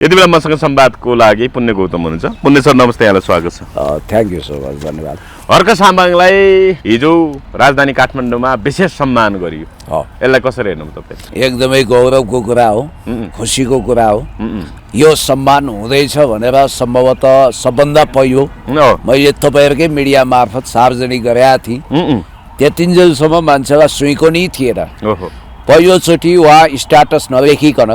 यति बेला मसँग संवादको लागि पुण्य गौतम हुनुहुन्छ। पुण्य सर नमस्ते, यहाँलाई स्वागत छ। थ्याङ्क यू सो मच, धन्यवाद। हर्क साम्बाङलाई हिजो राजधानी काठमाडौँमा विशेष सम्मान गरियो, यसलाई कसरी हेर्नु तपाईँ? एकदमै गौरवको कुरा हो, खुसीको कुरा हो। यो सम्मान हुँदैछ भनेर सम्भवतः सबभन्दा पहिलो मैले तपाईँहरूकै मिडिया मार्फत सार्वजनिक गरेका थिएँ। त्यतिन्जेलसम्म मान्छेलाई सुइँको नै थिएन। पहिलोचोटि उहाँ स्ट्याटस नलेखिकन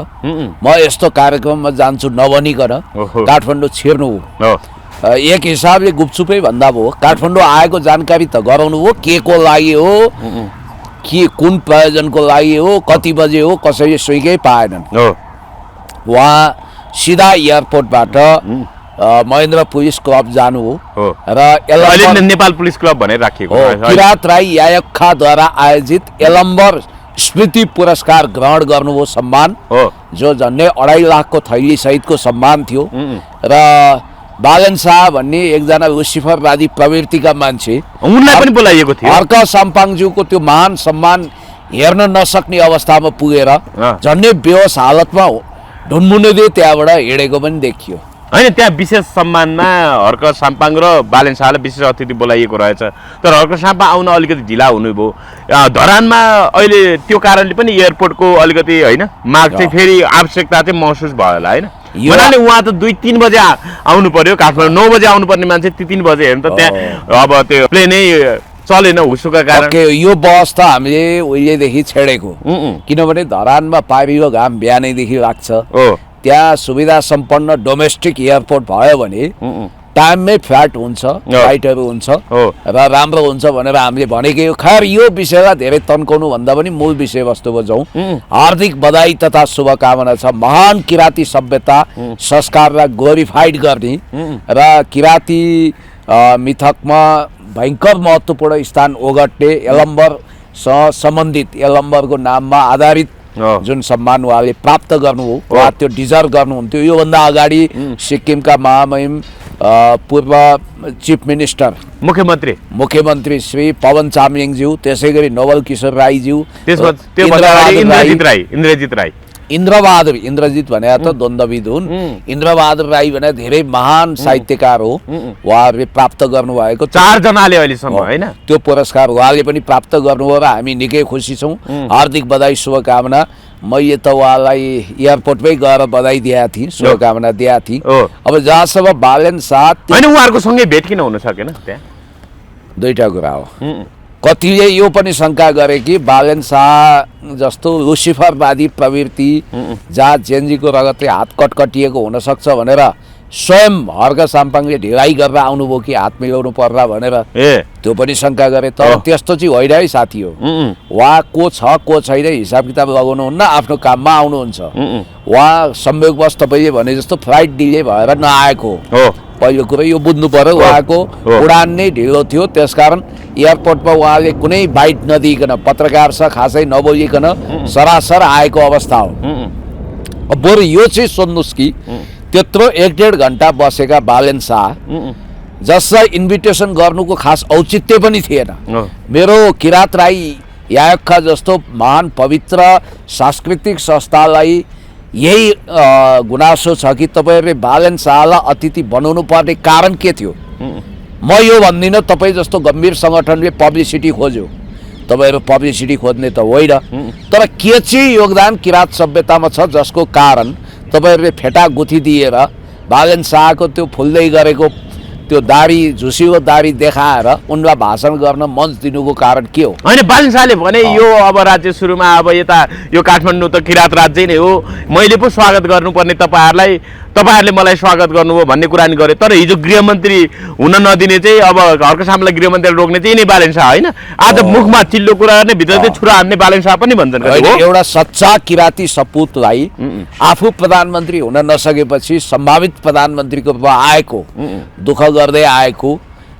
म यस्तो कार्यक्रममा जान्छु नभनिकन काठमाडौँ छिर्नु हो। एक हिसाबले गुपचुपै भन्दा भयो। काठमाडौँ आएको जानकारी त गराउनु हो, के को लागि हो, के कुन प्रयोजनको लागि हो, कति बजे हो, कसैले सुइकै पाएनन्। उहाँ सिधा एयरपोर्टबाट महेन्द्र पुलिस क्लब जानु हो र नेपाल पुलिस क्लब भनेर राखिएको किरात राई यायक्खाद्वारा आयोजित एलम्बर स्मृति पुरस्कार ग्रहण गर्नुभयो, सम्मान जो झन्डै 2.5 लाखको थैली सहितको सम्मान थियो। र बालन शाह भन्ने एकजना लुसिफरवादी प्रवृत्तिका मान्छे, उनलाई पनि बोलाइएको थियो। हर्क साम्पाङज्यूको त्यो महान सम्मान हेर्न नसक्ने अवस्थामा पुगेर झन्डै बेहोस हालतमा ढुनमुनेले त्यहाँबाट हिँडेको पनि देखियो। होइन, त्यहाँ विशेष सम्मानमा हर्क साम्पाङ र बालेन शाहलाई विशेष अतिथि बोलाइएको रहेछ। तर हर्क साम्पाङ आउन अलिकति ढिला हुनुभयो। धरानमा अहिले त्यो कारणले पनि एयरपोर्टको अलिकति होइन माग चाहिँ फेरि आवश्यकता चाहिँ महसुस भयो होला होइन। उहाँले उहाँ त 2-3 बजे आउनु पर्यो, काठमाडौँ 9 बजे आउनुपर्ने मान्छे 3 बजे हेर्नु त त्यहाँ अब त्यो प्लेनै चलेन हुसुका कारण। यो बस त हामीले उहिलेदेखि छेडेको, किनभने धरानमा पारिलो घाम बिहानैदेखि लाग्छ। त्यहाँ सुविधा सम्पन्न डोमेस्टिक एयरपोर्ट भयो भने टाइममै फ्लाइट हुन्छ, फ्लाइटहरू हुन्छ र राम्रो हुन्छ भनेर हामीले भनेकै हो। खैर यो विषयलाई धेरै तन्काउनु भन्दा पनि मूल विषयवस्तुमा जाउँ। हार्दिक बधाई तथा शुभकामना छ। महान किराँती सभ्यता संस्कारलाई ग्लोरिफाइड गर्ने र किराँती मिथकमा भयङ्कर महत्त्वपूर्ण स्थान ओगट्ने यलम्बरसँग सम्बन्धित यलम्बरको नाममा आधारित जुन सम्मान उहाँले प्राप्त गर्नु हो, उहाँ त्यो डिजर्भ गर्नुहुन्थ्यो। योभन्दा अगाडि सिक्किमका महामहिम पूर्व चिफ मिनिस्टर मुख्यमन्त्री श्री पवन चामलिङज्यू, त्यसै गरी नवल किशोर राईज्यू, इन्द्रबहादुर भने त द्वन्द्वविद हुन्। इन्द्रबहादुर राई भने धेरै महान साहित्यकार हो। उहाँहरूले प्राप्त गर्नुभएको 4 जनाले अहिलेसम्म होइन त्यो पुरस्कार उहाँले पनि प्राप्त गर्नुभयो र हामी निकै खुसी छौँ। हार्दिक बधाई शुभकामना। मैले त उहाँलाई एयरपोर्टमै गएर बधाई दिएका थिएँ, शुभकामना दिएका थिएँ। अब जहाँसम्म बालेन शाह होइन, उहाँहरूको सँगै भेट किन हुन सकेन? त्यहाँ दुईटा कुरा हो। कतिले यो पनि शङ्का गरे कि बालेन शाह जस्तो लुसिफरवादी प्रवृत्ति जहाँ जेनजीको रगतले हात कटकटिएको हुनसक्छ भनेर स्वयं हर्क साम्पाङले ढिलाइ गरेर आउनुभयो कि हात मिलाउनु पर्ला भनेर त्यो पनि शङ्का गरे। तर त्यस्तो चाहिँ होइन है साथी हो। उहाँ को छ को छैन हिसाब किताब लगाउनुहुन्न, आफ्नो काममा आउनुहुन्छ। उहाँ संयोगवश तपाईँले भने जस्तो फ्लाइट डिले भएर नआएको हो। पहिलो कुरो यो बुझ्नु पर्यो, उहाँको उडान नै ढिलो थियो। त्यसकारण एयरपोर्टमा उहाँले कुनै बाइट नदिइकन पत्रकारसँग खासै नबोलिकन सरासर आएको अवस्था हो। अब बरु यो चाहिँ सोध्नुहोस् कि त्यत्रो 1-1.5 घन्टा बसेका बालेन शाह जसलाई इन्भिटेसन गर्नुको खास औचित्य पनि थिएन। मेरो किरात राई यायक्खा जस्तो महान पवित्र सांस्कृतिक संस्थालाई यही गुनासो छ कि तपाईँहरूले बालेन शाहलाई अतिथि बनाउनु पर्ने कारण के थियो? म यो भन्दिनँ तपाईँ जस्तो गम्भीर सङ्गठनले पब्लिसिटी खोज्यो, तपाईँहरू पब्लिसिटी खोज्ने त होइन। तर के चाहिँ योगदान किराँत सभ्यतामा छ जसको कारण तपाईँहरूले फेटा गुथी दिएर बालेन शाहको त्यो फुल्दै गरेको त्यो दारी झुसिलो दारी देखाएर उनलाई भाषण गर्न मञ्च दिनुको कारण के हो? होइन, बालेन शाहले भने यो अब राज्य सुरुमा अब यता यो काठमाडौँ त किराँत राज्य नै हो, मैले पो स्वागत गर्नुपर्ने तपाईँहरूले मलाई स्वागत गर्नुभयो भन्ने कुरा नि गरे। तर हिजो गृहमन्त्री हुन नदिने चाहिँ अब हर्क साम्पाङलाई गृहमन्त्री रोक्ने चाहिँ यिनै बालेन शाह होइन। आज मुखमा चिल्लो कुरा गर्ने भित्र चाहिँ छुरा हान्ने बालेन शाह पनि भन्छन्। एउटा सच्चा किराँती सपुतलाई आफू प्रधानमन्त्री हुन नसकेपछि सम्भावित प्रधानमन्त्रीको रूपमा आएको, दुःख गर्दै आएको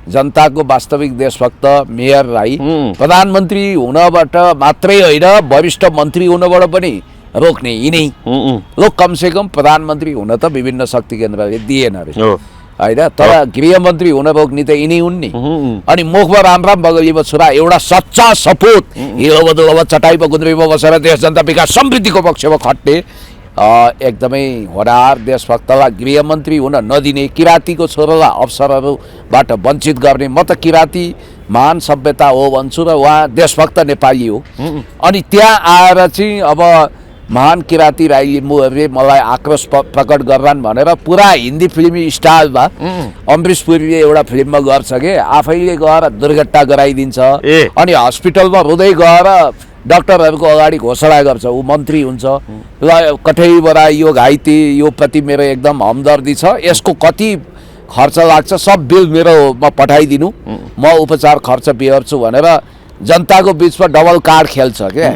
जनताको वास्तविक देशभक्त मेयर राई प्रधानमन्त्री हुनबाट मात्रै होइन वरिष्ठ मन्त्री हुनबाट पनि रोक्ने यिनै लोक। कमसेकम प्रधानमन्त्री हुन त विभिन्न शक्ति केन्द्रले दिएन अरे होइन, तर गृहमन्त्री हुन रोक्ने त यिनै हुन् नि। अनि मुखमा राम बगलीमा छोरा एउटा सच्चा सपुत हिलो बदलवा चटाइमा गुन्द्रीमा बसेर देश जनता विकास समृद्धिको पक्षमा खट्ने एकदमै होनार देशभक्तलाई गृहमन्त्री हुन नदिने, किराँतीको छोरालाई अवसरहरूबाट वञ्चित गर्ने, म त किराँती महान सभ्यता हो भन्छु र उहाँ देशभक्त नेपाली हो। अनि त्यहाँ आएर चाहिँ अब महान किराँती राई लिम्बूहरूले मलाई आक्रोश प्रकट गर्छन् भनेर पुरा हिन्दी फिल्मी स्टाइलमा अमरीश पुरीले एउटा फिल्ममा गर्छ के, आफैले गएर दुर्घटना गराइदिन्छ अनि हस्पिटलमा रुँदै गएर डाक्टरहरूको अगाडि घोषणा गर्छ ऊ मन्त्री हुन्छ, ल कठैबाट यो घाइते यो प्रति मेरो एकदम हमदर्दी छ, यसको कति खर्च लाग्छ सब बिल मेरोमा पठाइदिनु, म उपचार खर्च बिहोर्छु भनेर जनताको बिचमा डबल कार्ड खेल्छ क्या।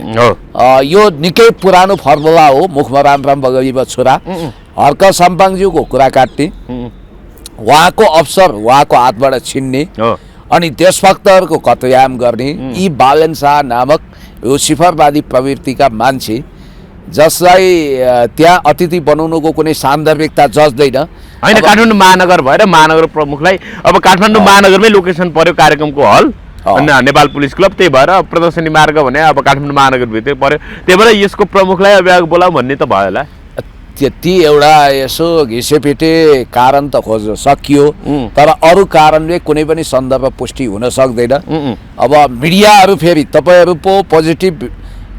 यो निकै पुरानो फर्मुला हो। मुखमा राम बगैँचा छोरा हर्क साम्पाङज्यूको कुरा काट्ने, उहाँको अवसर उहाँको हातबाट छिन्ने अनि देशभक्तहरूको कतयाम गर्ने, यी बालन शाह नामक यो सिफरवादी प्रवृत्तिका मान्छे जसलाई त्यहाँ अतिथि बनाउनुको कुनै सान्दर्भिकता जच्दैन। होइन, काठमाडौँ महानगर भएर महानगर प्रमुखलाई अब काठमाडौँ महानगरमै लोकेसन पर्यो कार्यक्रमको हल अनि नेपाल पुलिस क्लब, त्यही भएर प्रदर्शनी मार्ग भने अब काठमाडौँ महानगरभित्रै पर्यो, त्यही भएर यसको प्रमुखलाई अब बोलाऊ भन्ने त भयो होला। त्यति एउटा यसो घिसेपिटे कारण त खोज सकियो, तर अरू कारणले कुनै पनि सन्दर्भ पुष्टि हुन सक्दैन। अब मिडियाहरू फेरि तपाईँहरू पो पोजिटिभ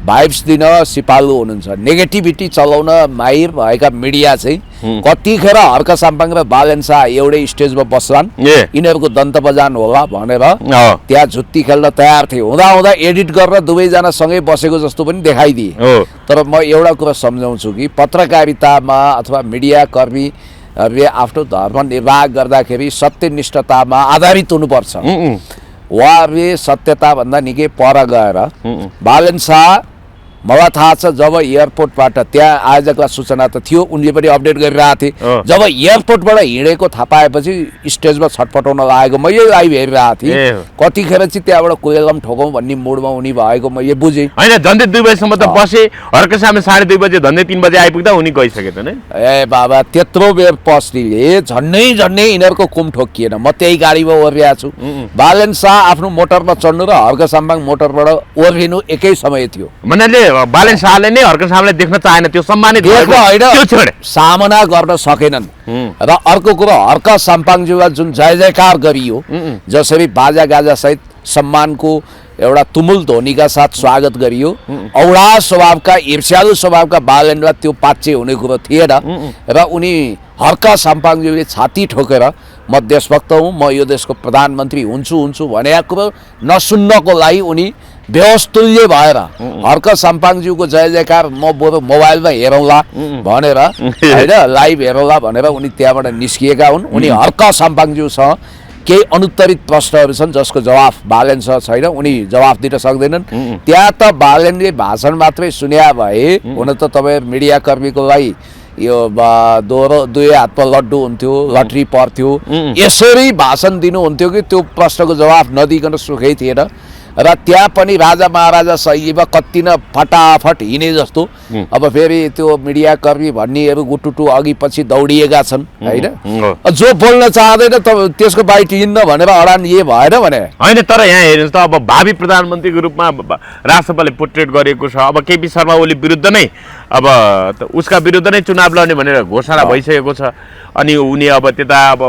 भाइब्स दिन सिपालु हुनुहुन्छ, नेगेटिभिटी चलाउन माहिर भएका मिडिया चाहिँ कतिखेर हर्क साम्पाङ र बालन शाह एउटै स्टेजमा बस्छन्, यिनीहरूको दन्त बजान होला भनेर त्यहाँ जुत्ती खेल्न तयार थिए, हुँदा हुँदा एडिट गरेर दुवैजना सँगै बसेको जस्तो पनि देखाइदिए। तर म एउटा कुरा सम्झाउँछु कि पत्रकारितामा अथवा मिडिया कर्मीहरूले आफ्नो धर्म निर्वाह गर्दाखेरि सत्यनिष्ठतामा आधारित हुनुपर्छ। उहाँहरूले सत्यताभन्दा निकै पर गएर बालन शाह मलाई थाहा छ जब एयरपोर्टबाट त्यहाँ आयोजकलाई सूचना त थियो, उनले पनि अपडेट गरिरहेको थिए, जब एयरपोर्टबाट हिँडेको थाहा पाएपछि स्टेजमा छटपटाउन लागेको मैले लाइभ हेरिरहेको थिएँ, कतिखेर चाहिँ त्यहाँबाट कोइलम ठोकौँ भन्ने मुडमा उनी भएको मैले बुझेँ। होइन, झन्डै 2 बजीसम्म त बसे, हर्क सामने 2:30 बजे झन्डै 3 बजे आइपुग्दा उनी गइसके त नि। ए बाबा त्यत्रो बेर पस्नेले झन्डै यिनीहरूको कुम ठोकिएन, म त्यही गाडीमा ओर्रिएको छु। बालन शाह आफ्नो मोटरमा चढ्नु र हर्क साम्पाङ मोटरबाट ओर्रिनु एकै समय थियो। बालन शाहले नै हर्क साम्पाङलाई देख्न चाहेन, त्यो सम्मानित सामना गर्न सकेनन्। र अर्को कुरो हर्क साम्पाङज्यूलाई जुन जय जयकार गरियो, जसरी बाजा गाजा सहित सम्मानको एउटा तुमुल ध्वनिका साथ स्वागत गरियो, औडा स्वभावका ईर्ष्यालु स्वभावका बालनलाई त्यो पाच्चे हुने कुरो थिएन र उनी हर्क साम्पाङज्यूले छाती ठोकेर म देशभक्त हुँ, म यो देशको प्रधानमन्त्री हुन्छु भनेको कुरो नसुन्नको लागि उनी बेहोस्तुल्य भएर हर्क साम्पाङज्यूको जय जयकार म बरु मोबाइलमा हेरौँला भनेर होइन लाइभ हेरौँला भनेर उनी त्यहाँबाट निस्किएका हुन्। उनी हर्क साम्पाङज्यूसँग केही अनुत्तरित प्रश्नहरू छन् जसको जवाफ बालनसँग छैन, उनी जवाफ दिन सक्दैनन्। त्यहाँ त बालनले भाषण मात्रै सुन्या भए हुन त तपाईँ मिडियाकर्मीको लागि यो दोहोरो 2 हातमा लड्डु हुन्थ्यो, लटरी पर्थ्यो, यसरी भाषण दिनुहुन्थ्यो कि त्यो प्रश्नको जवाफ नदिकन सुखै थिएन। र त्यहाँ पनि राजा महाराजा शैलीमा कति न फटाफट हिँडे जस्तो। अब फेरि त्यो मिडियाकर्मी भन्नेहरू गुटुटु अघि पछि दौडिएका छन् होइन, जो बोल्न चाहँदैन त त्यसको बाइट हिँड्न भनेर अडान यही भएन भने होइन। तर यहाँ हेर्नुहोस् त अब भावी प्रधानमन्त्रीको रूपमा राष्ट्रपतिले पोर्ट्रेट गरेको छ, अब केपी शर्मा ओली विरुद्ध नै अब उसका विरुद्ध नै चुनाव लड्ने भनेर घोषणा भइसकेको छ। अनि उनी अब त्यता अब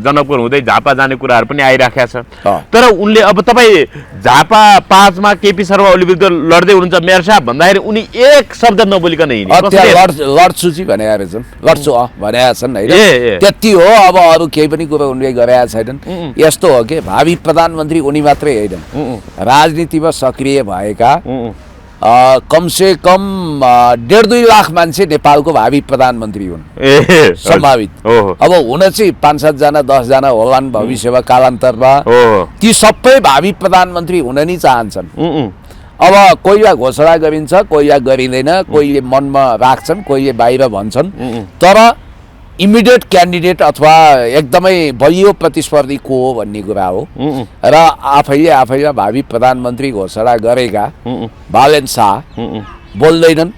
जनकपुर हुँदै झापा जाने कुराहरू पनि आइराखेको छ। तर उनले अब तपाईँ झापा 5 मा केपी शर्मा ओली विरुद्ध लड्दै हुनुहुन्छ मेयर साहब भन्दाखेरि उनी एक शब्द नबोलिकन लड्छु चाहिँ भनेका रहेछन्, लड्छु भनेका छन् होइन, त्यति हो। अब अरू केही पनि कुरो उनले गरेका छैनन्। यस्तो हो कि भावी प्रधानमन्त्री उनी मात्रै होइन, राजनीतिमा सक्रिय भएका कमसे कम 1.5-2 लाख मान्छे नेपालको भावी प्रधानमन्त्री हुन् सम्भावित। अब हुन चाहिँ 5-7 जना 10 जना होलान् भविष्यमा कालान्तरमा, ती सबै भावी प्रधानमन्त्री हुन नि चाहन्छन्। अब कोहीलाई घोषणा गरिन्छ, कोहीलाई गरिँदैन, कोहीले मनमा राख्छन्, कोहीले बाहिर भन्छन्, तर इमिडिएट क्यान्डिडेट अथवा एकदमै बलियो प्रतिस्पर्धी को हो भन्ने कुरा हो। र आफैले भावी प्रधानमन्त्री घोषणा गरेका बालन शाह बोल्दैनन्।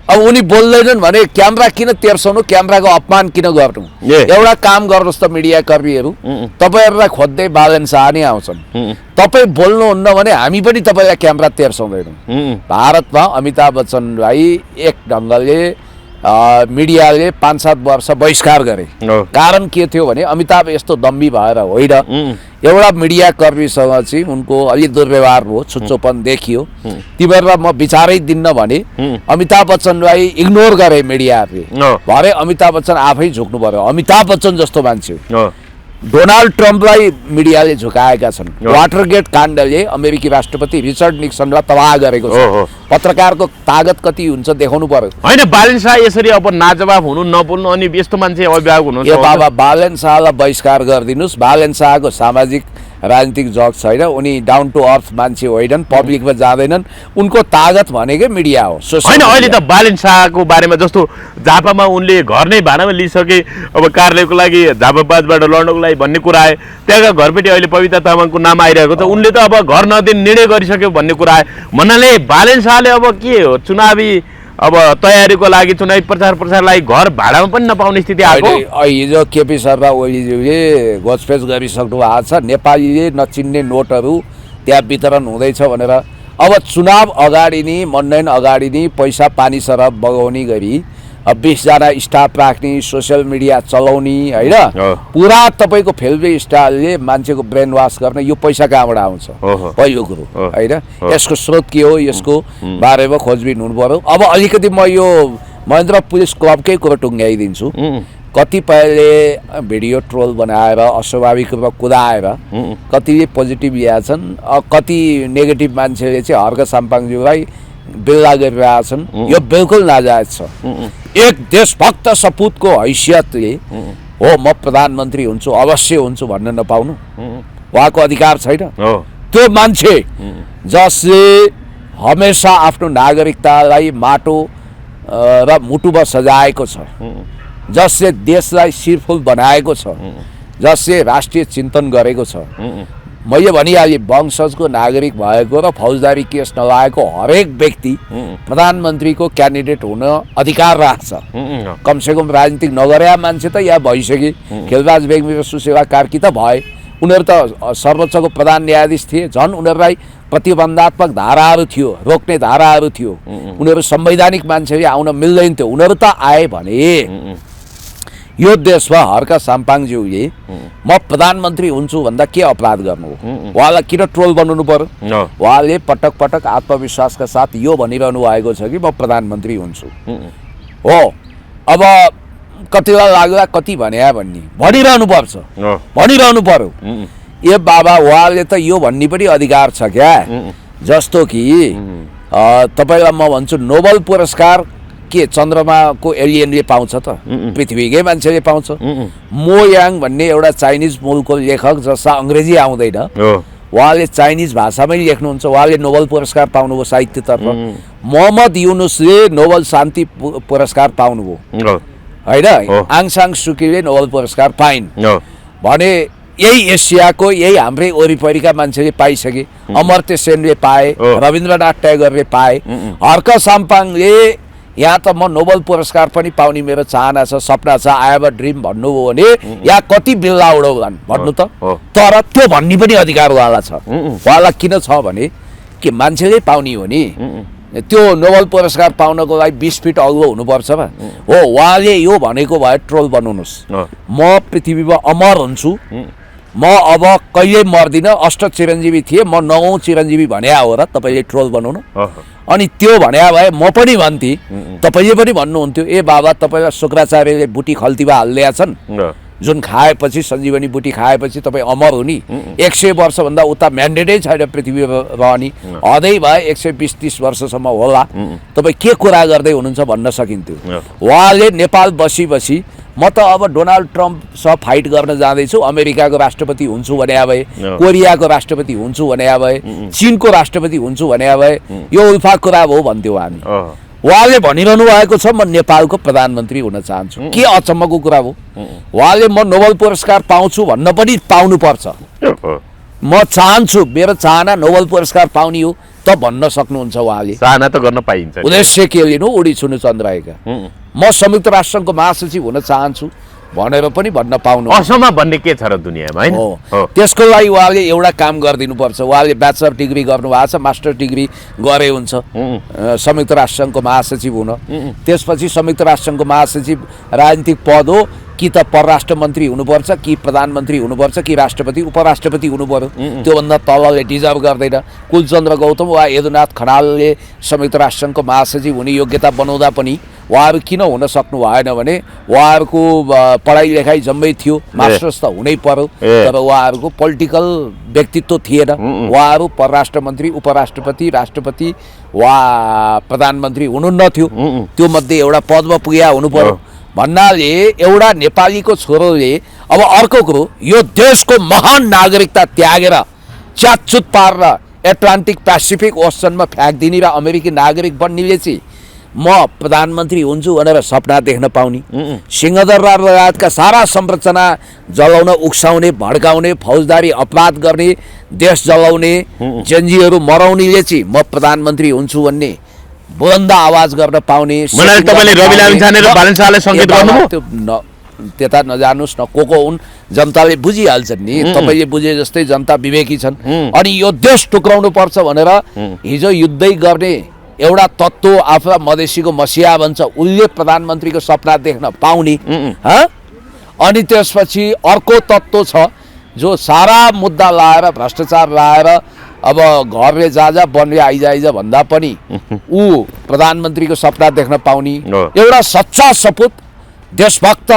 अब उनी बोल्दैनन् भने क्यामेरा किन तेर्साउनु, क्यामेराको अपमान किन गर्नु? एउटा काम गर्नुहोस् त मिडियाकर्मीहरू, तपाईँहरूलाई खोज्दै बालन शाह नै आउँछन्। तपाईँ बोल्नुहुन्न भने हामी पनि तपाईँलाई क्यामेरा तेर्साउँदैनौँ। भारतमा अमिताभ बच्चन भाइ एक ढङ्गले मिडियाले 5-7 वर्ष बहिष्कार गरे। कारण के थियो भने अमिताभ यस्तो दम्बी भएर होइन, एउटा मिडिया कर्मीसँग चाहिँ उनको अलि दुर्व्यवहार भयो, छुच्चोपन देखियो। ती बेला म विचारै दिन्न भने अमिताभ बच्चनलाई इग्नोर गरे मिडियाले, भरे अमिताभ बच्चन आफै झुक्नु पर्यो। अमिताभ बच्चन जस्तो मान्छे डोनाल्ड ट्रम्पलाई मिडियाले झुकाएका छन्। वाटरगेट काण्डले अमेरिकी राष्ट्रपति रिचर्ड निक्सनलाई तबाह गरेको छ। पत्रकारको तागत कति हुन्छ देखाउनु पर्यो। होइन, बालेन शाह यसरी अब नाजवाब हुनु नबोल्नु अनि यस्तो मान्छे अभिभावक हुनु। यो बाबा बालेन शाहलाई बहिष्कार गरिदिनुहोस्। बालेन शाहको सामाजिक राजनीतिक जग छैन, उनी डाउन टु अर्थ मान्छे होइनन्, पब्लिकमा जाँदैनन्। उनको तागत भनेकै मिडिया हो। होइन, अहिले त बालेन शाहको बारेमा जस्तो झापामा उनले घर नै भाडामा लिइसके, अब कार्यालयको लागि झापाबाजबाट लड्नको लागि भन्ने कुरा आयो। त्यहाँका घरपेटी अहिले पविता तामाङको नाम आइरहेको छ। उनले त अब घर नदिने निर्णय गरिसक्यो भन्ने कुरा आयो। भन्नाले बालेन शाहले अब के हो, चुनावी अब तयारीको लागि, चुनावी प्रचारलाई घर भाडामा पनि नपाउने स्थिति आएको। हिजो केपी शर्मा ओलीज्यूले घोषपेच गरिसक्नु भएको छ। नेपालीले नचिन्ने नोटहरू त्यहाँ वितरण हुँदैछ भनेर। अब चुनाव अगाडि नै, मनोनयन अगाडि नै पैसा पानी सरह बगाउने गरी 20 जना स्टाफ राख्ने, सोसियल मिडिया चलाउने होइन, पुरा तपाईँको फिल्मी स्टाइलले मान्छेको ब्रेन वास गर्ने। यो पैसा कहाँबाट आउँछ पहिलो कुरो होइन। यसको स्रोत के हो, यसको बारेमा खोजबिन हुनु पर्यो। अब अलिकति म यो महेन्द्र पुलिस क्लबकै कुरो टुङ्ग्याइदिन्छु। कतिपयले भिडियो ट्रोल बनाएर अस्वाभाविक रूपमा कुदाएर कतिले पोजिटिभ ल्याएछन्, कति नेगेटिभ मान्छेले चाहिँ हर्क साम्पाङज्यूलाई बिल्ला गरिरहेछन्। यो बिल्कुल नाजायज छ। एक देशभक्त सपुतको हैसियतले हो म प्रधानमन्त्री हुन्छु, अवश्य हुन्छु भन्न नपाउनु उहाँको अधिकार छैन। त्यो मान्छे जसले हमेसा आफ्नो नागरिकतालाई माटो र मुटुमा सजाएको छ, जसले देशलाई शिरफुल बनाएको छ, जसले राष्ट्रिय चिन्तन गरेको छ, मैले भनिहालेँ वंशजको नागरिक भएको र फौजदारी केस नलागेको हरेक व्यक्ति प्रधानमन्त्रीको क्यान्डिडेट हुन अधिकार राख्छ। कमसेकम राजनीतिक नगरेका मान्छे त यहाँ भइसके। खेलबाज बेग्मी र सुशीला कार्की त भए, उनीहरू त सर्वोच्चको प्रधान न्यायाधीश थिए। झन् उनीहरूलाई प्रतिबन्धात्मक धाराहरू थियो, रोक्ने धाराहरू थियो। उनीहरू संवैधानिक मान्छेले आउन मिल्दैन थियो, उनीहरू त आए भने। यो देशमा हर्क साम्पाङज्यूले म प्रधानमन्त्री हुन्छु भन्दा के अपराध गर्नु हो? उहाँलाई किन ट्रोल बनाउनु पर्यो? उहाँले पटक पटक आत्मविश्वासका साथ यो भनिरहनु भएको छ कि म प्रधानमन्त्री हुन्छु हो। अब कतिलाई लाग्ला कति भन्या भन्ने भनिरहनु पर्छ, भनिरहनु पर्यो। ए बाबा, उहाँले त यो भन्ने पनि अधिकार छ क्या। जस्तो कि तपाईँलाई म भन्छु, नोबल पुरस्कार के चन्द्रमाको एलियनले पाउँछ त? पृथ्वीकै मान्छेले पाउँछ। मो याङ भन्ने एउटा चाइनिज मूलको लेखक जसलाई अङ्ग्रेजी आउँदैन, उहाँले चाइनिज भाषामै लेख्नुहुन्छ, उहाँले नोबल पुरस्कार पाउनुभयो साहित्यतर्फ। मोहम्मद युनुसले नोबल शान्ति पुरस्कार पाउनुभयो होइन। आङ सान सुकीले नोबल पुरस्कार पाइन् भने यही एसियाको, यही हाम्रै वरिपरिका मान्छेले पाइसके। अमर्त्य सेनले पाए, रविन्द्रनाथ ट्यागोरले पाए। हर्क साम्पाङले यहाँ त म नोबल पुरस्कार पनि पाउने मेरो चाहना छ, सपना छ, आई हेभ अ ड्रिम भन्नुभयो भने यहाँ कति बिल्ला उडाउलान् भन्नु त। तर त्यो भन्ने पनि अधिकार उहाँलाई छ। उहाँलाई किन छ भने कि मान्छेले पाउने हो नि। त्यो नोबल पुरस्कार पाउनको लागि 20 फिट अग्लो हुनुपर्छ हो। उहाँले यो भनेको भए ट्रोल बनाउनुहोस्, म पृथ्वीमा अमर हुन्छु, म अब कहिल्यै मर्दिनँ, अष्ट चिरञ्जीवी थिए, म 9औं चिरञ्जीवी भन्या हो र तपाईँले ट्रोल बनाउनु। अनि त्यो भन्या भए म पनि भन्थे, तपाईँले पनि भन्नुहुन्थ्यो ए बाबा तपाईँलाई शुक्राचार्यले बुटी खल्तीमा हालिदिएका छन्, जुन खाएपछि सञ्जीवनी बुटी खाएपछि तपाईँ अमर हुने। 100 वर्षभन्दा उता म्यान्डेटै छैन पृथ्वीमा रहने, हदै भए 120-30 वर्षसम्म होला। तपाईँ के कुरा गर्दै हुनुहुन्छ भन्न सकिन्थ्यो। उहाँले नेपाल बसी म त अब डोनाल्ड ट्रम्पसँग फाइट गर्न जाँदैछु, अमेरिकाको राष्ट्रपति हुन्छु भने भए, कोरियाको राष्ट्रपति हुन्छु भने भए, चीनको राष्ट्रपति हुन्छु भने भए, यो उल्फा कुरा हो भन्थ्यौँ हामी। उहाँले भनिरहनु भएको छ म नेपालको प्रधानमन्त्री हुन चाहन्छु। के अचम्मको कुरा हो? उहाँले म नोबल पुरस्कार पाउँछु भन्न पनि पाउनुपर्छ। म चाहन्छु, मेरो चाहना नोबल पुरस्कार पाउने हो त भन्न सक्नुहुन्छ उहाँले। चाहना त गर्न पाइन्छ। उद्देश्य के लिनु? उडी छुनु चन्द्राएका। म संयुक्त राष्ट्रसङ्घको महासचिव हुन चाहन्छु भनेर पनि भन्न पाउनु असम्म भन्ने के छ र दुनियाँमा हैन हो। त्यसको लागि उहाँले एउटा काम गरिदिनुपर्छ। उहाँले ब्याचलर डिग्री गर्नुभएको छ, मास्टर डिग्री गरे हुन्छ संयुक्त राष्ट्रसङ्घको महासचिव हुन। त्यसपछि संयुक्त राष्ट्रसङ्घको महासचिव राजनीतिक पद हो कि त परराष्ट्र मन्त्री हुनुपर्छ कि प्रधानमन्त्री हुनुपर्छ कि राष्ट्रपति उपराष्ट्रपति हुनु पर्यो। त्योभन्दा तलले डिजर्भ गर्दैन। कुलचन्द्र गौतम वा यदुनाथ खनालले संयुक्त राष्ट्रसङ्घको महासचिव हुने योग्यता बनाउँदा पनि उहाँहरू किन हुन सक्नु भएन भने उहाँहरूको पढाइ लेखाइ जम्मै थियो, मास्टर्स त हुनै पर्यो, तर उहाँहरूको पोलिटिकल व्यक्तित्व थिएन। उहाँहरू परराष्ट्र मन्त्री उपराष्ट्रपति राष्ट्रपति वा प्रधानमन्त्री हुनुहुन्न थियो। त्यो मध्ये एउटा पदमा पुगे हुनु पर्यो भन्नाले एउटा नेपालीको छोरोले अब अर्को कुरो यो देशको महान नागरिकता त्यागेर च्यातचुत पारेर एटलान्टिक पेसिफिक ओसनमा फ्याँकिदिने र अमेरिकी नागरिक बन्नेले चाहिँ म प्रधानमन्त्री हुन्छु भनेर सपना देख्न पाउने, सिंहदरबार लगायतका सारा संरचना जलाउन उक्साउने भड्काउने फौजदारी अपराध गर्ने देश जलाउने जेन्जीहरू मराउनेले चाहिँ म प्रधानमन्त्री हुन्छु भन्ने बुलन्द आवाज गर्न पाउने। तपाईले रवि लामिछाने र बालन शाहलाई संकेत गर्नुभयो त्यता नजानुस् न को हुन् जनताले बुझिहाल्छन् नि। तपाईँले बुझे जस्तै जनता विवेकी छन्। अनि यो देश टुक्राउनु पर्छ भनेर हिजो युद्धै गर्ने एउटा तत्त्व आफूलाई मधेसीको मसिया भन्छ उसले प्रधानमन्त्रीको सपना देख्न पाउने। अनि त्यसपछि अर्को तत्त्व छ जो सारा मुद्दा लाएर भ्रष्टाचार लाएर अब घरले जा बनले आइज भन्दा पनि ऊ प्रधानमन्त्रीको सपना देख्न पाउने एउटा सच्चा सपुत देशभक्त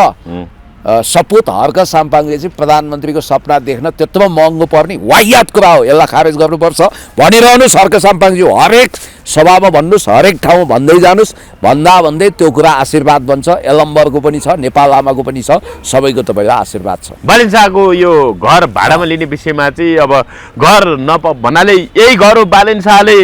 सपुत हर्क साम्पाङले चाहिँ प्रधानमन्त्रीको सपना देख्न त्यत्रो महँगो पर्ने वाहियात कुरा हो, यसलाई खारेज गर्नुपर्छ भनिरहनुहोस्। हर्क साम्पाङज्यू हरेक सभामा भन्नुहोस्, हरेक ठाउँमा भन्दै जानुहोस्, भन्दै त्यो कुरा आशीर्वाद बन्छ। एलम्बरको पनि छ, नेपाल आमाको पनि छ, सबैको तपाईँलाई आशीर्वाद छ। बालन शाहको यो घर भाडामा लिने विषयमा चाहिँ अब घर भन्नाले यही घर हो बालन शाहले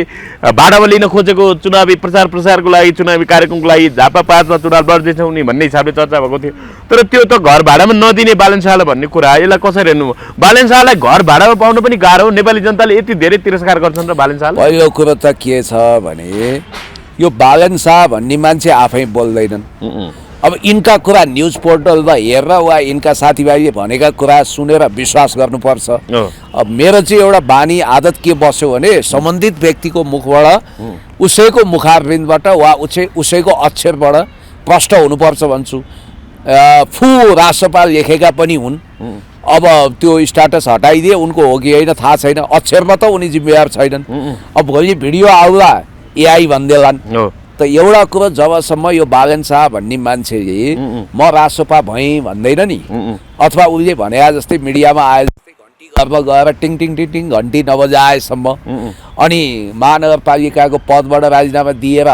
भाडामा लिन खोजेको चुनावी प्रचारको लागि चुनावी कार्यक्रमको लागि झापा 5 मा चुनाव लड्दैछ उनी भन्ने हिसाबले चर्चा भएको थियो। तर त्यो त घर भाडामा नदिने बालन शाहलाई भन्ने कुरा यसलाई कसरी हेर्नु? बालन शाहलाई घर भाडामा पाउनु पनि गाह्रो हो। नेपाली जनताले यति धेरै तिरस्कार गर्छन् र बालन शाहलाई। पहिलो कुरो त के छ भने यो बालन शाह भन्ने मान्छे आफै बोल्दैनन्। अब यिनका कुरा न्युज पोर्टलमा हेरेर वा यिनका साथीभाइले भनेका कुरा सुनेर विश्वास गर्नुपर्छ। अब मेरो चाहिँ एउटा बानी आदत के बस्यो भने सम्बन्धित व्यक्तिको मुखबाट उसैको मुखारबिन्दबाट वा उसैको अक्षरबाट प्रष्ट हुनुपर्छ भन्छु। फु रासपा लेखेका पनि हुन्। अब त्यो स्ट्याटस हटाइदिए उनको हो कि होइन थाहा छैन, अक्षरमा त उनी जिम्मेवार छैनन्। अब भोलि भिडियो आउला एआई भन्देलान् त एउटा कुरो जबसम्म यो बालन शाह भन्ने मान्छेले म रासोपा भएँ भन्दैन नि अथवा उसले भने जस्तै मिडियामा आए जस्तै घन्टी घरमा गएर टिङ टिङ टिङ टिङ घन्टी नबजाएसम्म अनि महानगरपालिकाको पदबाट राजीनामा दिएर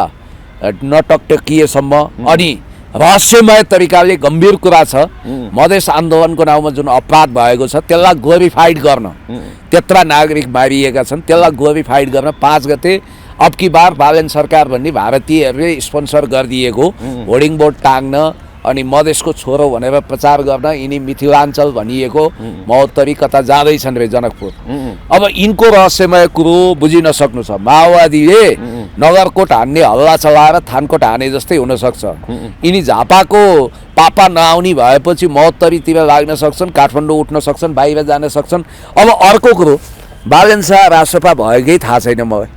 नटकटकिएसम्म अनि रहस्यमय तरिकाले गम्भीर कुरा छ मधेस आन्दोलनको नाउँमा जुन अपराध भएको छ त्यसलाई ग्लोरिफाइड गर्न त्यत्रा नागरिक मारिएका छन् त्यसलाई ग्लोरिफाइड गर्न 5 गते अब की बार बालन सरकार भन्ने भारतीयहरूले स्पोन्सर गरिदिएको होर्डिङ बोर्ड टाङ्न अनि मधेसको छोरो भनेर प्रचार गर्न यिनी मिथिलाञ्चल भनिएको महोत्तरी कता जाँदैछन् रे जनकपुर। अब यिनको रहस्यमय कुरो बुझिन सक्नु छ। माओवादीले नगरकोट हान्ने हल्ला चलाएर थानकोट हाने जस्तै हुनसक्छ। यिनी झापाको पापा नआउने भएपछि महोत्तरीतिर लाग्न सक्छन्, काठमाडौँ उठ्न सक्छन्, बाहिर जान सक्छन्। अब अर्को कुरो बालन शाह रासपा भएकै थाहा छैन मलाई।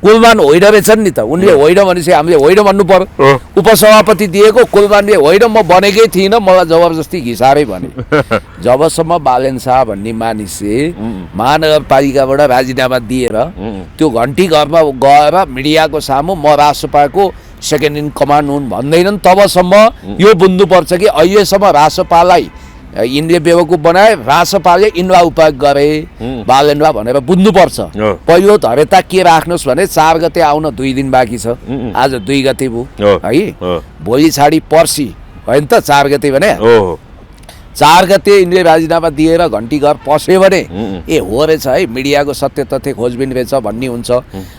कुलमान होइन रहेछन् नि त, उनले होइन भनेपछि हामीले होइन भन्नु पर्यो। उपसभापति दिएको कुलमानले होइन म बनेकै थिइनँ, मलाई जबरजस्ती घिसारै भने। जबसम्म बालन शाह भन्ने मानिसले महानगरपालिकाबाट राजीनामा दिएर त्यो घन्टी घरमा गएर मिडियाको सामु म रासपाको सेकेन्ड इन कमान्ड हुन् भन्दैनन् तबसम्म यो बुझ्नुपर्छ कि अहिलेसम्म रासपालाई यिनले बेवकुफ बनाए, रासपाले यिनलाई उपयोग गरे बालनलाई भनेर बुझ्नुपर्छ। पहिलो धरेता के राख्नुहोस् भने 4 गते आउन 2 दिन बाँकी छ। आज 2 गते भयो है, भोलि छाडी पर्सि होइन त 4 गते भने 4 गते यिनले राजीनामा दिएर घन्टी घर पस्यो भने ए हो रहेछ है मिडियाको सत्य तथ्य खोजबिन रहेछ भन्ने हुन्छ।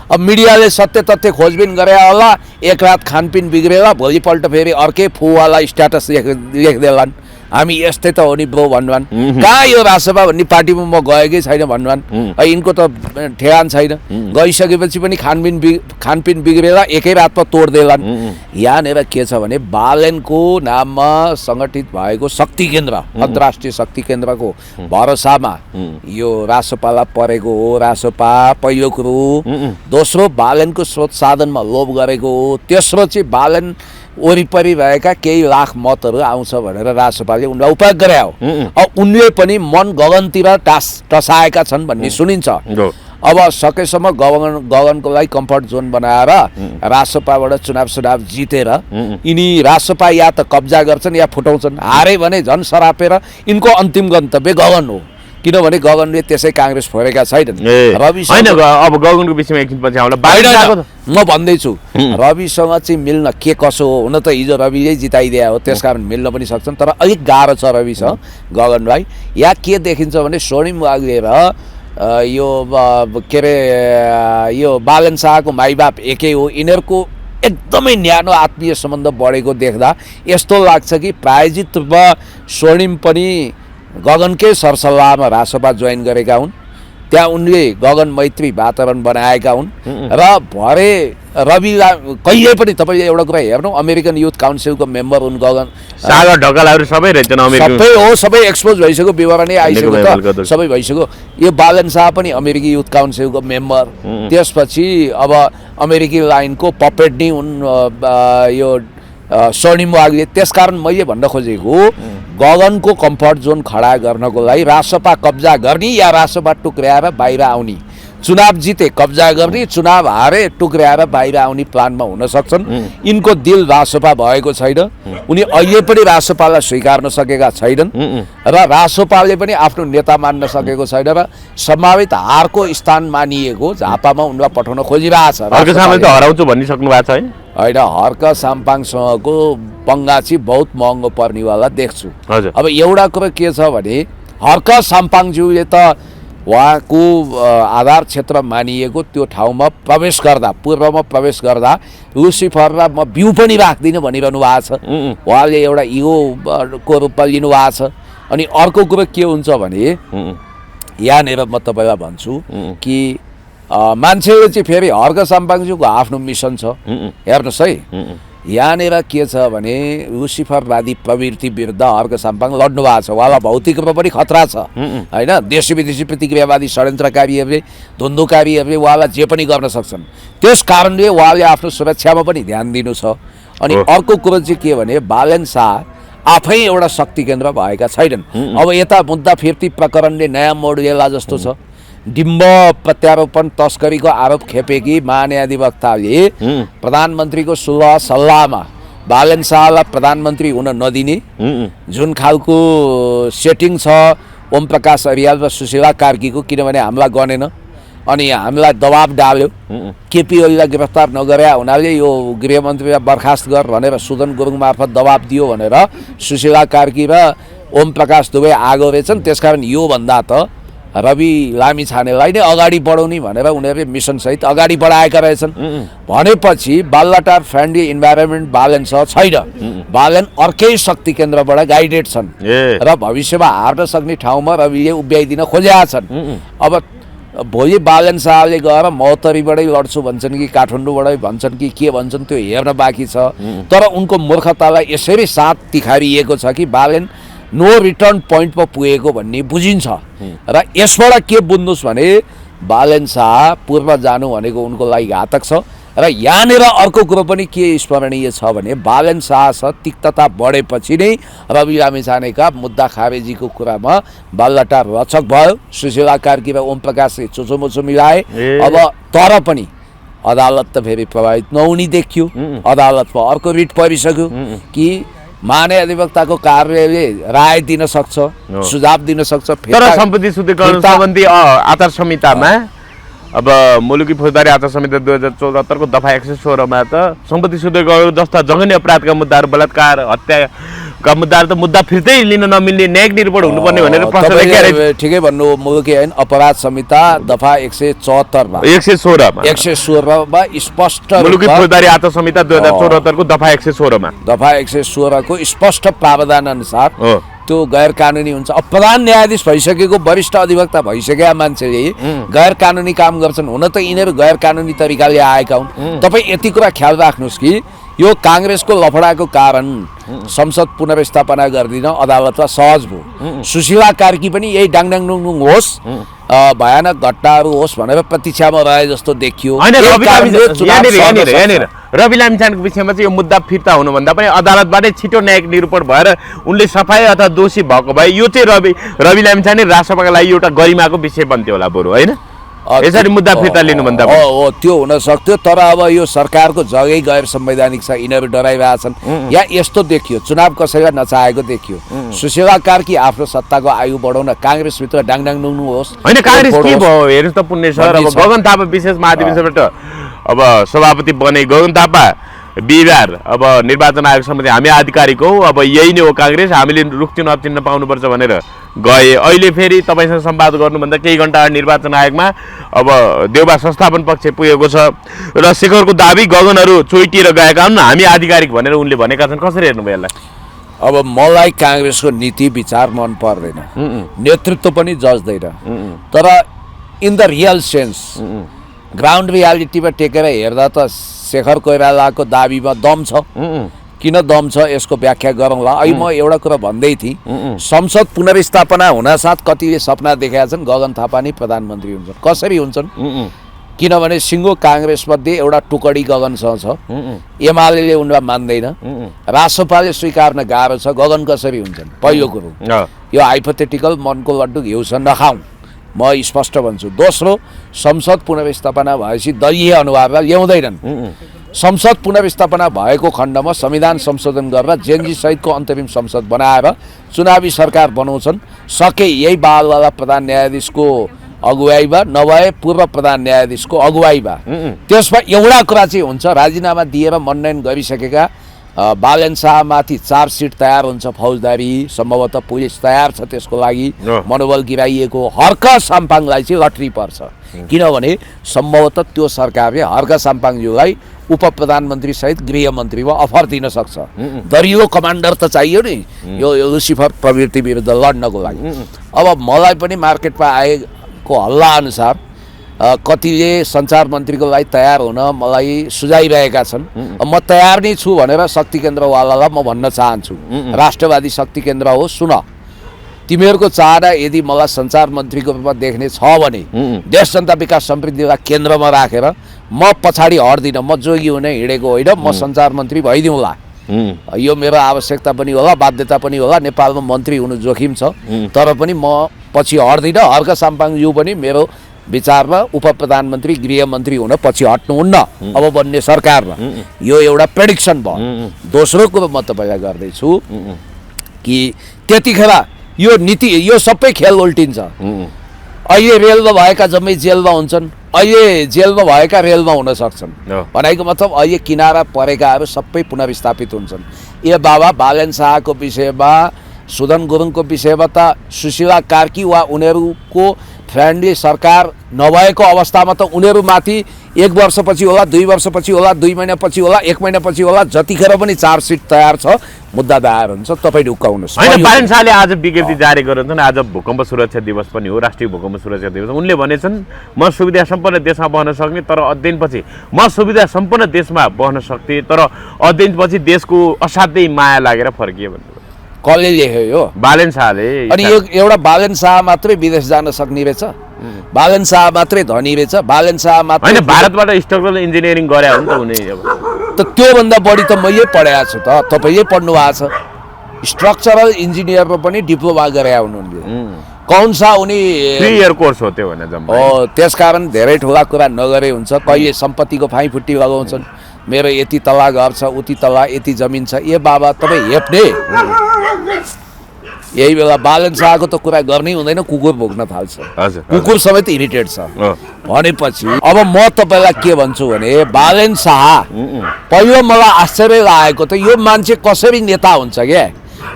अब मिडियाले सत्य तथ्य खोजबिन गरे होला, एक रात खानपिन बिग्रेला, भोलिपल्ट फेरि अर्कै फुवाला स्ट्याटस लेख्देलान् हामी यस्तै त हो नि ब्रो भन्नुन् कहाँ यो राजसभा भन्ने पार्टीमा म गएकै छैन भन्नुन् यिनको त ठेगान छैन गइसकेपछि पनि खानपिन बिग्रेर एकै रातमा तोड्देलान् यहाँनिर के छ भने बालेनको नाममा सङ्गठित भएको शक्ति केन्द्र अन्तर्राष्ट्रिय शक्ति केन्द्रको भरोसामा यो राजसभालाई परेको हो राजसभा पहिलो कुरो दोस्रो बालेनको स्रोत साधनमा लोभ गरेको हो तेस्रो चाहिँ बालेन वरिपरि रहेका केही लाख मतहरू आउँछ भनेर राजसभाले उनलाई उपयोग गरे हो अब उनले पनि मन गगनतिर टसाएका छन् भन्ने सुनिन्छ अब सकेसम्म गगनको लागि कम्फर्ट जोन बनाएर राजसभाबाट चुनाव जितेर यिनी राजसभा या त कब्जा गर्छन् या फुटाउँछन् हारे भने झन् सरापेर यिनको अन्तिम गन्तव्य गगन हो किनभने गगनले त्यसै काङ्ग्रेस फोरेका छैनन् अब गगनको विषयमा एकछिनपछि म भन्दैछु रविसँग चाहिँ मिल्न के कसो हो हुन त हिजो रविले जिताइदिया हो त्यसकारण मिल्न पनि सक्छन् तर अलिक गाह्रो छ रविसँग गगनलाई या के देखिन्छ भने स्वर्णिम वाग्ले र यो के अरे यो बालन शाहको माइबाप एकै हो यिनीहरूको एकदमै न्यानो आत्मीय सम्बन्ध बढेको देख्दा यस्तो लाग्छ कि प्रायोजित रूपमा स्वर्णिम पनि गगनकै सरसल्लाहमा राजसभा जोइन गरेका हुन् त्यहाँ उनले गगन मैत्री वातावरण बनाएका हुन् र भरे रविलाई कहिले पनि तपाईँले एउटा कुरा हेर्नु अमेरिकन युथ काउन्सिलको मेम्बर हुन् गगन सागर ढकालहरू सबै रहेछन् सबै हो सबै एक्सपोज भइसक्यो विवरणै आइसक्यो त सबै भइसक्यो यो बालन शाह पनि अमेरिकी युथ काउन्सिलको मेम्बर त्यसपछि अब अमेरिकी लाइनको पपेट नै हुन् यो स्वर्णिम वाग्ले त्यसकारण मैले भन्न खोजेको गगनको कम्फर्ट जोन खडा गर्नको लागि राजसभा कब्जा गर्ने या राजसभा टुक्र्याएर बाहिर आउने चुनाव जिते कब्जा गर्ने चुनाव हारे टुक्र्याएर बाहिर आउने प्लानमा हुन सक्छन् यिनको दिल राजसभा भएको छैन उनी अहिले पनि राजसभालाई स्वीकार्न सकेका छैनन् र राजसभाले पनि आफ्नो नेता मान्न सकेको छैन र सम्भावित हारको स्थान मानिएको झापामा उनलाई पठाउन खोजिरहेछ हराउँछु भनिसक्नु भएको छ होइन हर्क साम्पाङसँगको पंगा चाहिँ बहुत महँगो पर्नेवाला देख्छु अब एउटा कुरो के छ भने हर्क साम्पाङज्यूले त उहाँको आधार क्षेत्र मानिएको त्यो ठाउँमा प्रवेश गर्दा पूर्वमा प्रवेश गर्दा लुसिफर र म बिउ पनि राख्दिनँ भनिरहनु भएको छ उहाँले एउटा इगोको रूपमा लिनुभएको छ अनि अर्को कुरो के हुन्छ भने यहाँनिर म तपाईँलाई भन्छु कि मान्छेले चाहिँ फेरि हर्क साम्पाङज्यूको आफ्नो मिसन छ हेर्नुहोस् है यहाँनिर के छ भने लुसिफरवादी प्रवृत्ति विरुद्ध हर्क साम्पाङ लड्नु भएको छ उहाँलाई भौतिक रूपमा पनि खतरा छ होइन देशी विदेशी प्रतिक्रियावादी षड्यन्त्रकारीहरूले धुन्धुकारीहरूले उहाँलाई जे पनि गर्न सक्छन् त्यस कारणले उहाँले आफ्नो सुरक्षामा पनि ध्यान दिनु छ अनि अर्को कुरो चाहिँ के भने बालन शाह आफै एउटा शक्ति केन्द्र भएका छैनन् अब यता मुद्दा फिर्ती प्रकरणले नयाँ मोड लिएला जस्तो छ डिम्ब प्रत्यारोपण तस्करीको आरोप खेपेकी महान्यायाधिवक्ताले प्रधानमन्त्रीको सुलह सल्लाहमा बालन शाहलाई प्रधानमन्त्री हुन नदिने जुन खालको सेटिङ छ ओम प्रकाश अरियाल र सुशीला कार्कीको किनभने हामीलाई गनेन अनि हामीलाई दबाब डाल्यो केपी ओलीलाई गिरफ्तार नगरे हुनाले यो गृहमन्त्रीलाई बर्खास्त गर भनेर सुदन गुरुङ मार्फत दबाब दियो भनेर सुशीला कार्की र ओम प्रकाश दुवै आगो रहेछन् त्यसकारण योभन्दा त रवि लामिछानेलाई नै अगाडि बढाउने भनेर उनीहरूले मिसनसहित अगाडि बढाएका रहेछन् भनेपछि बालुवाटार फ्रेन्डली इन्भाइरोमेन्ट बालन छैन बालन अर्कै शक्ति केन्द्रबाट गाइडेड छन् र भविष्यमा हार्न सक्ने ठाउँमा रविले उभ्याइदिन खोजेका छन् अब भोलि बालन शाहले गएर महोत्तरीबाटै लड्छु भन्छन् कि काठमाडौँबाटै भन्छन् कि के भन्छन् त्यो हेर्न बाँकी छ तर उनको मूर्खतालाई यसरी साथ तिखारिएको छ कि बालन नो रिटर्न पोइन्टमा पुगेको भन्ने बुझिन्छ र यसबाट के बुझ्नुहोस् भने बालन शाह पूर्व जानु भनेको उनको लागि घातक छ र यहाँनिर अर्को कुरो पनि के स्मरणीय छ भने बालन शाह तिक्तता बढेपछि नै रवि लामिछानेका मुद्दा खारेजीको कुरामा बालुवाटार रचक भयो सुशीला कार्की र ओम प्रकाशले चुचोमुचो मिलाए अब तर पनि अदालत त फेरि प्रभावित नहुने देखियो अदालतमा अर्को रिट परिसक्यो कि महान्यायाधिवक्ताको कार्यालयले राय दिन सक्छ सुझाव दिन सक्छ तर सम्पत्ति शुद्धिकरण सम्बन्धी आचार संहितामा अब मुलुकी फौजदारी आचार संहिता 2074 को दफा 116 मा त सम्पत्ति शुद्धिकरण जस्ता जघन्य अपराधका मुद्दाहरू बलात्कार हत्याका मुद्दाहरू त मुद्दा फिर्तै लिन नमिल्ने न्यायिक निरूपण हुनुपर्ने भनेर प्रश्न राखेको ठिकै भन्नु मुलुकी ऐन अपराध संहिता दफा 174 मा 116 मा स्पष्ट मुलुकी फौजदारी आचार संहिता 2074 को दफा 116 मा दफा 116 को स्पष्ट प्रावधान अनुसार त्यो गैर कानुनी हुन्छ। अब प्रधान न्यायाधीश भइसकेको वरिष्ठ अधिवक्ता भइसकेका मान्छेले गैर कानुनी काम गर्छन्, हुन त यिनीहरू गैर कानुनी तरिकाले आएका हुन्। तपाईँ यति कुरा ख्याल राख्नुहोस् कि यो काङ्ग्रेसको लफडाको कारण संसद पुनर्स्थापना गरिदिन अदालतमा सहज भयो। सुशीला कार्की पनि यही डाङडुङ होस्, भयानक घटनाहरू होस् भनेर प्रतीक्षामा रहे जस्तो देखियो। रवि लामिछानेको विषयमा चाहिँ यो मुद्दा फिर्ता हुनुभन्दा पनि अदालतबाटै छिटो न्यायिक निरूपण भएर उनले सफाई अथवा दोषी भएको भए यो चाहिँ रवि लामिछाने राष्ट्रसभाका लागि एउटा गरिमाको विषय बन्थ्यो होला बरु, होइन? यसरी मुद्दा फिर्ता लिनुभन्दा हो त्यो हुन सक्थ्यो। तर अब यो सरकारको जगै गैर संवैधानिक छ, यिनीहरू डराइरहेछन्। या यस्तो देखियो, चुनाव कसैलाई नचाहेको देखियो। सुशीला कार्की आफ्नो सत्ताको आयु बढाउन काङ्ग्रेसभित्र डाङडुङ होस्, होइन? काङ्ग्रेस के भयो हेर्नुहोस् त पुण्य सर। अब गगन थापा विशेष महाधिवेशनबाट अब सभापति बने गगन थापा बिहिबार अब निर्वाचन आयोग सम्बन्धी हामी आधिकारिक हौ, अब यही नै हो काङ्ग्रेस, हामीले रुखचिन्ह अपचिन्ह पाउनुपर्छ भनेर गए। अहिले फेरि तपाईँसँग संवाद गर्नुभन्दा केही घन्टा निर्वाचन आयोगमा अब देउबा संस्थापन पक्ष पुगेको छ र शेखरको दाबी गगनहरू चोइटिएर गएका हुन्, हामी आधिकारिक भनेर उनले भनेका छन्। कसरी हेर्नुभयो यसलाई? अब मलाई काङ्ग्रेसको नीति विचार मन पर्दैन, नेतृत्व पनि जज्दैन, तर in the real sense ground रियालिटीमा टेकेर हेर्दा त शेखर कोइरालाको दाबीमा दम छ। किन दम छ यसको व्याख्या गरौँला। अहिले म एउटा कुरा भन्दै थिएँ, संसद पुनर्स्थापना हुनासाथ कतिले सपना देखेका छन् गगन थापा नै प्रधानमन्त्री हुन्छन्। कसरी हुन्छन्? किनभने सिङ्गो काङ्ग्रेसमध्ये एउटा टुकडी गगनसँग छ, एमाले उनलाई मान्दैन, रासपाले स्वीकार्न गाह्रो छ। गगन कसरी हुन्छन्? पहिलो कुरो यो हाइपोथेटिकल मनको लड्डु घिउसँग नखाउँ, म स्पष्ट भन्छु। दोस्रो, संसद पुनर्स्थापना भएपछि दलीय अनुहारलाई ल्याउँदैनन्। संसद पुनर्स्थापना भएको खण्डमा संविधान संशोधन गरेर जेएनजी सहितको अन्तरिम संसद बनाएर चुनावी सरकार बनाउँछन्। सके यही बालवाला प्रधान न्यायाधीशको अगुवाईमा, नभए पूर्व प्रधान न्यायाधीशको अगुवाईमा। त्यसमा एउटा कुरा चाहिँ हुन्छ, राजीनामा दिएर मनोनयन गरिसकेका बालन शाहमाथि चार्जसिट तयार हुन्छ, फौजदारी सम्भवतः पुलिस तयार छ त्यसको लागि, मनोबल गिराइएको। हर्क साम्पाङलाई चाहिँ लटरी पर्छ, किनभने सम्भवतः त्यो सरकारले हर्क साम्पाङज्यूलाई उप प्रधानमन्त्री सहित गृहमन्त्रीमा अफर दिन सक्छ। दरियो कमान्डर त चाहियो नि यो लुसिफर प्रवृत्ति विरुद्ध लड्नको लागि। अब मलाई पनि मार्केटमा आएको हल्ला अनुसार कतिले सञ्चार मन्त्रीको लागि तयार हुन मलाई सुझाइरहेका छन्। म तयार नै छु भनेर शक्ति केन्द्रवालालाई म भन्न चाहन्छु, राष्ट्रवादी शक्ति केन्द्र हो, सुन, तिमीहरूको चाहना यदि मलाई सञ्चार मन्त्रीको रूपमा देख्ने छ भने देश जनता विकास समृद्धिलाई केन्द्रमा राखेर म पछाडि हट्दिनँ। म जोगी हुने हिँडेको होइन, म सञ्चार मन्त्री भइदिउँला। यो मेरो आवश्यकता पनि होला, बाध्यता पनि होला। नेपालमा मन्त्री हुनु जोखिम छ, तर पनि म पछि हट्दिनँ। हर्क साम्पाङज्यू पनि मेरो विचारमा उप प्रधानमन्त्री गृहमन्त्री हुन पछि हट्नुहुन्न अब बन्ने सरकारमा। यो एउटा प्रेडिक्सन भयो। दोस्रो कुरो म तपाईँलाई गर्दैछु कि त्यतिखेर यो नीति यो सबै खेल उल्टिन्छ। अहिले रेलमा भएका जम्मै जेलमा हुन्छन्, अहिले जेलमा भएका रेलमा हुन सक्छन्। भनेको मतलब अहिले किनारा परेकाहरू सबै पुनर्स्थापित हुन्छन्। ए बाबा बालन शाहको विषयमा, सुदन गुरुङको विषयमा त सुशीला कार्की वा उनीहरूको फ्रेन्डली सरकार नभएको अवस्थामा त उनीहरूमाथि 1 वर्षपछि होला, 2 वर्षपछि होला, 2 महिनापछि होला, 1 महिनापछि होला, जतिखेर पनि चार्जसिट तयार छ, मुद्दा दायर हुन्छ। तपाईँ ढुक्काउनुहोस्। होइन, बालन शाहले आज विज्ञप्ति जारी गरेछन्। आज भूकम्प सुरक्षा दिवस पनि हो, राष्ट्रिय भूकम्प सुरक्षा दिवस। उनले भनेछन् म सुविधा सम्पन्न देशमा बस्न सक्ने, तर अध्ययनपछि म सुविधा सम्पन्न देशमा बस्न सक्थे, तर अध्ययनपछि देशको असाध्यै माया लागेर फर्किए भन्नु। कसले लेख्यो यो? बालन शाहले। अनि यो एउटा बालन शाह मात्रै विदेश जान सक्ने रहेछ? बालन शाह मात्रै धनी रहेछ? बालन शाह मात्रै होइन, भारतबाट स्ट्रक्चरल इन्जिनियरिङ गरे हो नि त उनी। अब त त्योभन्दा बढी त मैले पढाएको छु त, तपाईँले पढ्नु भएको छ। स्ट्रक्चरल इन्जिनियरमा पनि डिप्लोमा गरे हुनुहुन्थ्यो। कौन सा उनी 3 इयर कोर्स हो त्यो भने जम्मा। हो, त्यसकारण धेरै ठुला कुरा नगरे हुन्छ। कहिले सम्पत्तिको फाइफुट्टी लगाउँछन्, मेरो यति तला घर छ, उति तला यति जमिन छ। ए बाबा तपाईँ हेप्ने। यही बेला बालन शाहको त कुरा गर्नै हुँदैन, कुकुर भोग्न थाल्छ। कुकुर समेत इरिटेट छ भनेपछि अब म तपाईँलाई के भन्छु भने बालन शाह पहिलो मलाई आश्चर्य लागेको त यो मान्छे कसरी नेता हुन्छ क्या?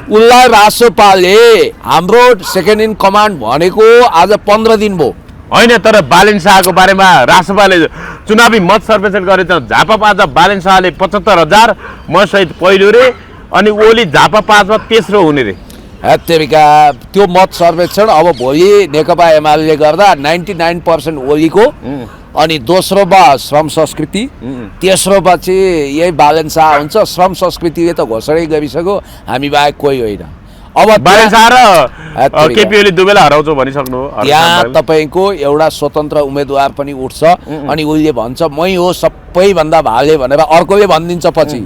उसलाई रासोपाले हाम्रो सेकेन्ड इन कमान्ड भनेको आज 15 दिन भयो। होइन, तर बालन शाहको बारेमा रासोपाले चुनावी मत सर्वेक्षण गरेछ। झापा 5 बालन शाहले 75,000 म सहित पहिलो रे, अनि ओली झापा 5 मा तेस्रो हुने रे। हत्तेरिका त्यो मत सर्वेक्षण अब भोलि नेकपा एमाले गर्दा 99% ओलीको अनि दोस्रोमा श्रम संस्कृति तेस्रोमा चाहिँ यही बालन शाह हुन्छ श्रम संस्कृतिले त घोषणै गरिसक्यो हामी बाहेक कोही होइन अब बालन शाह र केपी ओली दुवैलाई हराउँछौ भनिसक्नु हो त्यहाँ तपाईको एउटा स्वतन्त्र उम्मेदवार पनि उठ्छ अनि उसले भन्छ मै हो सबैभन्दा भाले भनेर अर्कोले भनिदिन्छ पछि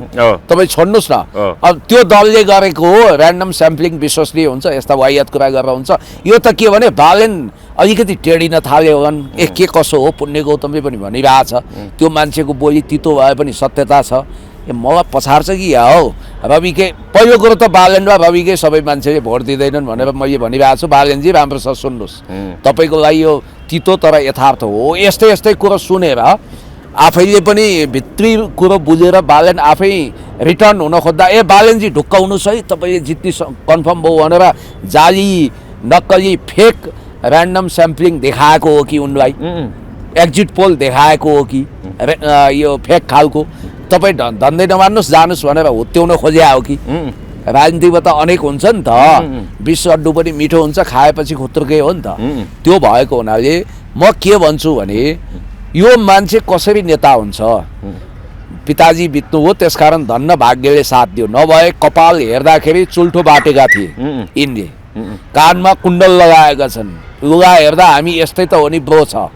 तपाईँ छोड्नुहोस् न अब त्यो दलले गरेको हो ऱ्यान्डम स्याम्पलिङ विश्वसनीय हुन्छ यस्ता वाहियात कुरा गरेर हुन्छ यो त के भने बालेन अलिकति टेडिन थाल्यो भने के कसो हो पुण्य गौतमले पनि भनिरहेछ त्यो मान्छेको बोली तितो भए पनि सत्यता छ मलाई पछाड्छ कि या हो रविकै पहिलो कुरो त बालेन र रविकै सबै मान्छेले भोट दिँदैनन् भनेर मैले भनिरहेको छु बालेनजी राम्रो छ सुन्नुहोस् तपाईँको लागि यो तितो तर यथार्थ हो यस्तै यस्तै कुरो सुनेर आफैले पनि भित्री कुरो बुझेर बालेन आफै रिटर्न हुन खोज्दा बालेनजी ढुक्क हुनुहोस् है तपाईँले जित्ने कन्फर्म भयो भनेर जाली नक्कली फेक ऱ्यान्डम स्याम्पलिङ देखाएको हो कि उनलाई एक्जिट पोल देखाएको हो कि यो फेक खालको तपाईँ धन्दै नमान्नुहोस् जानुहोस् भनेर हुत्याउन खोज्या हो कि राजनीतिमा त अनेक हुन्छ नि त विष अड्डु पनि मिठो हुन्छ खाएपछि खुत्रुकै हो नि त त्यो भएको हुनाले म के भन्छु भने यो मान्छे कसरी नेता हुन्छ पिताजी बित्नु हो त्यसकारण धन्न भाग्यले साथ दियो नभए कपाल हेर्दाखेरि चुल्ठो बाटेका थिए यिनले कानमा कुण्डल लगाएका छन् लुगा हेर्दा हामी यस्तै त हो नि ब्रो छ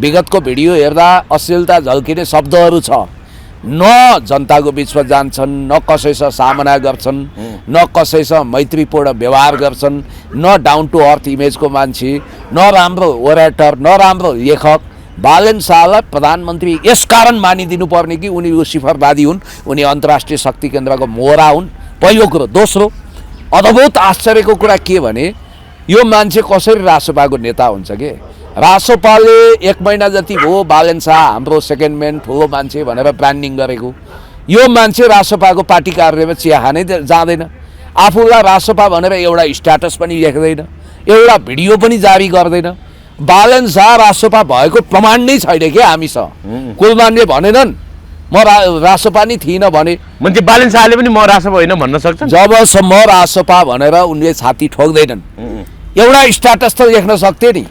विगतको भिडियो हेर्दा अश्लीलता झल्किने शब्दहरू छ न जनताको बिचमा जान्छन् न कसैसँग सामना गर्छन् न कसैसँग मैत्रीपूर्ण व्यवहार गर्छन् न डाउन टु अर्थ इमेजको मान्छे न राम्रो ओरेटर न राम्रो लेखक बालेन शाहलाई प्रधानमन्त्री यसकारण मानिदिनु पर्ने कि उनी लुसिफरवादी हुन् उनी अन्तर्राष्ट्रिय शक्ति केन्द्रको मोहरा हुन् पहिलो कुरो दोस्रो अद्भुत आश्चर्यको कुरा के भने यो मान्छे कसरी रासोपाको नेता हुन्छ के रासोपाले 1 महिना जति भयो बालेन शाह हाम्रो सेकेन्ड म्यान ठुलो मान्छे भनेर ब्रान्डिङ गरेको यो मान्छे रासोपाको पार्टी कार्यालयमा चिया खानै जाँदैन आफूलाई रासोपा भनेर एउटा स्ट्याटस पनि लेख्दैन एउटा भिडियो पनि जारी गर्दैन बालेन शाह रासोपा भएको प्रमाण नै छैन के हामीसँग कुलमानले भनेनन् म रासोपा नै थिइनँ भने मान्छे बालेन शाहले पनि म रासोपा होइन भन्न सक्छ जबसम्म रासोपा भनेर उनले छाती ठोक्दैनन् एउटा स्ट्याटस त लेख्न सक्थे नि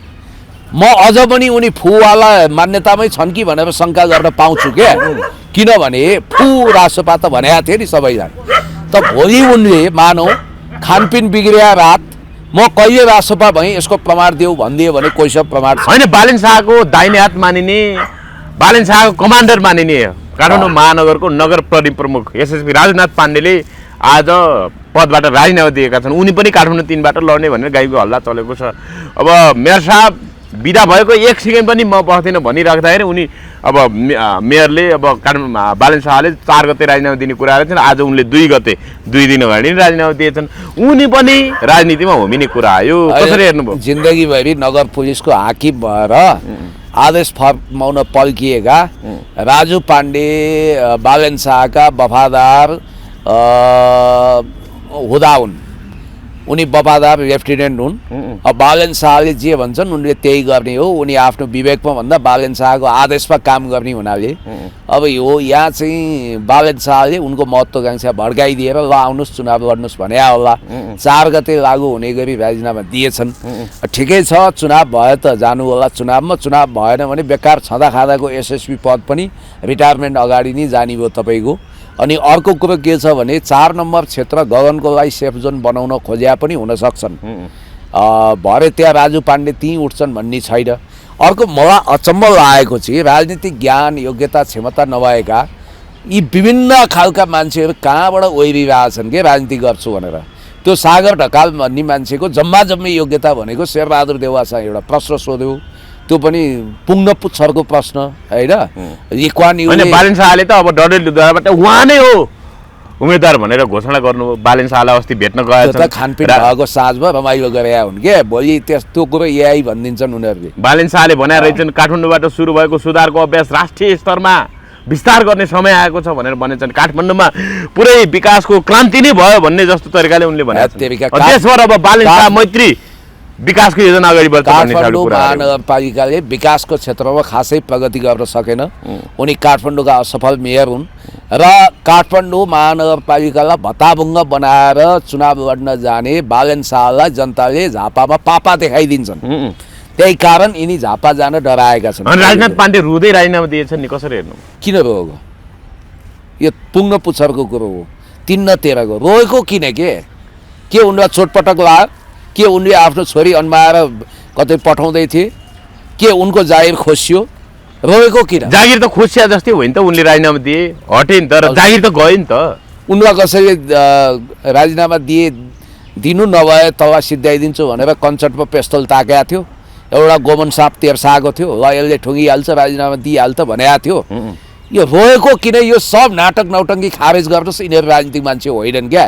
म अझ पनि उनी फुवाला मान्यतामै छन् कि भनेर शङ्का गर्न पाउँछु क्या किनभने फु रासोपा त भनेको थियो नि सबैलाई त भोलि उनले मानौ खानपिन बिग्रिया रात म कहिले रासोपा भएँ यसको प्रमाण देऊ भनिदियो भने कोहीसँग प्रमाण होइन बालेन शाहको दाहिने हात मानिने बालेन शाहको कमान्डर मानिने काठमाडौँ महानगरको नगर प्रहरी प्रमुख एसएसपी राजनाथ पाण्डेले आज पदबाट राजीनामा दिएका छन् उनी पनि काठमाडौँ 3बाट लड्ने भनेर गाईको हल्ला चलेको छ अब मेयर साहब बिदा भएको 1 सेकेन्ड पनि म बस्दिनँ भनिराख्दाखेरि उनी अब मेयरले अब काठमाडौँ बालेन शाहले 4 गते राजीनामा दिने कुरा गरेछन् आज उनले 2 गते 2 दिन अगाडि राजीनामा दिएछन् उनी पनि राजनीतिमा होमिने कुरा आयो कसरी हेर्नुभयो जिन्दगीभरि नगर पुलिसको हाकिम भएर आदेश फर्माउन पल्किएका राजु पाण्डे बालेन शाहका वफादार हुँदा हुन् उनी वफादार लेफ्टिनेन्ट हुन् अब बालेन शाहले जे भन्छन् उनले त्यही गर्ने हो उनी आफ्नो विवेकमा भन्दा बालेन शाहको आदेशमा काम गर्ने हुनाले अब यो यहाँ चाहिँ बालेन शाहले उनको महत्त्वाकांक्षा भड्काइदिएर ल आउनुहोस् चुनाव लड्नुहोस् भने होला 4 गते लागू हुने गरी राजीनामा दिएछन् ठिकै छ चुनाव भयो त जानु होला चुनावमा चुनाव भएन भने बेकार छँदा खाँदाको एसएसपी पद पनि रिटायरमेन्ट अगाडि नै जाने भयो तपाईँको अनि अर्को कुरो के छ भने 4 नम्बर क्षेत्र गगनको लागि सेफ जोन बनाउन खोज्या पनि हुन सक्छन् भरे त्यहाँ राजु पाण्डे त्यहीँ उठ्छन् भन्ने छैन अर्को मलाई अचम्म लागेको चाहिँ राजनीतिक ज्ञान योग्यता क्षमता नभएका यी विभिन्न खालका मान्छेहरू कहाँबाट ओहिरिरहेछन् के राजनीति गर्छु भनेर त्यो सागर ढकाल भन्ने मान्छेको जम्मा जम्मी योग्यता भनेको शेरबहादुर देउवासँग एउटा प्रश्न सोध्यो त्यो पनि पुग्न पुच्छरको प्रश्न होइन बालेन शाहले त अब डडेलधुराबाट उहाँ नै हो उम्मेदवार भनेर घोषणा गर्नु बालेन शाहलाई अस्ति भेट्न गए खानपिन भएको साँझमा रमाइलो गरे हुन् के भोलि त्यस्तो कुरो एआई भनिदिन्छन् उनीहरूले बालेन शाहले भने रहेछन् काठमाडौँबाट सुरु भएको सुधारको अभ्यास राष्ट्रिय स्तरमा विस्तार गर्ने समय आएको छ भनेर भनेछन् काठमाडौँमा पुरै विकासको क्रान्ति नै भयो भन्ने जस्तो तरिकाले उनले भने देशभर अब बालेन शाह मैत्री विकासको योजना अगाडि बढ्छ काठमाडौँ महानगरपालिकाले विकासको क्षेत्रमा खासै प्रगति गर्न सकेन उनी काठमाडौँका असफल मेयर हुन् र काठमाडौँ महानगरपालिकालाई भत्ताभुङ्ग बनाएर चुनाव लड्न जाने बालन शाहलाई जनताले झापामा पापा देखाइदिन्छन्। त्यही कारण यिनी झापा जान डराएका छन्। राजनाथ पाण्डे रुँदै राजीनामा दिएछन् नि, कसरी हेर्नु? किन रोएको? यो पुङ्ग पुच्छरको कुरो हो, 3 न 13 को रोएको किन? के उनलाई चोटपटक लाग्यो? के उनले आफ्नो छोरी अन्माएर कतै पठाउँदै थिए? के उनको जागिर खोसियो? रोएको किन? जागिर त खोसिया जस्तै हो नि त, उनले राजीनामा दिए हटे नि त, र जागिर त गयो नि त। उनलाई कसैले राजीनामा दिनु नभए तल सिद्ध्याइदिन्छु भनेर कन्सर्टमा पेस्तोल ताकेको थियो, एउटा गोमन साप तेर्साएको थियो, ल यसले ठुङ्गिहाल्छ राजीनामा दिइहाल्छ भनेको थियो। यो रोएको किन? यो सब नाटक नौटङ्की खारेज गर्नुहोस्, यिनीहरू राजनीतिक मान्छे होइनन् क्या।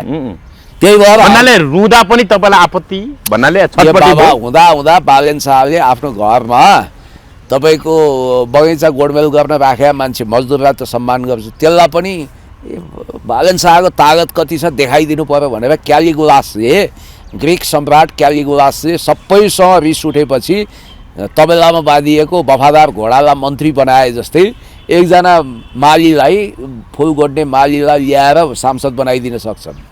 त्यही भएर भन्नाले रुँदा पनि तपाईँलाई आपत्ति भन्नाले छटपटी बाबा हुँदा बालेन साहबले आफ्नो घरमा तपाईँको बगैँचा गोडमेल गर्न राखेका मान्छे मजदुरलाई त सम्मान गर्छु, त्यसलाई पनि बालेन शाहको तागत कति छ देखाइदिनु पर्यो भनेर क्यालिगुलासले, ग्रिक सम्राट क्यालिगुलासले सबैसँग रिस उठेपछि तबेलामा बाँधिएको वफादार घोडालाई मन्त्री बनाए जस्तै एकजना मालीलाई, फुल गोड्ने मालीलाई ल्याएर सांसद बनाइदिन सक्छन्।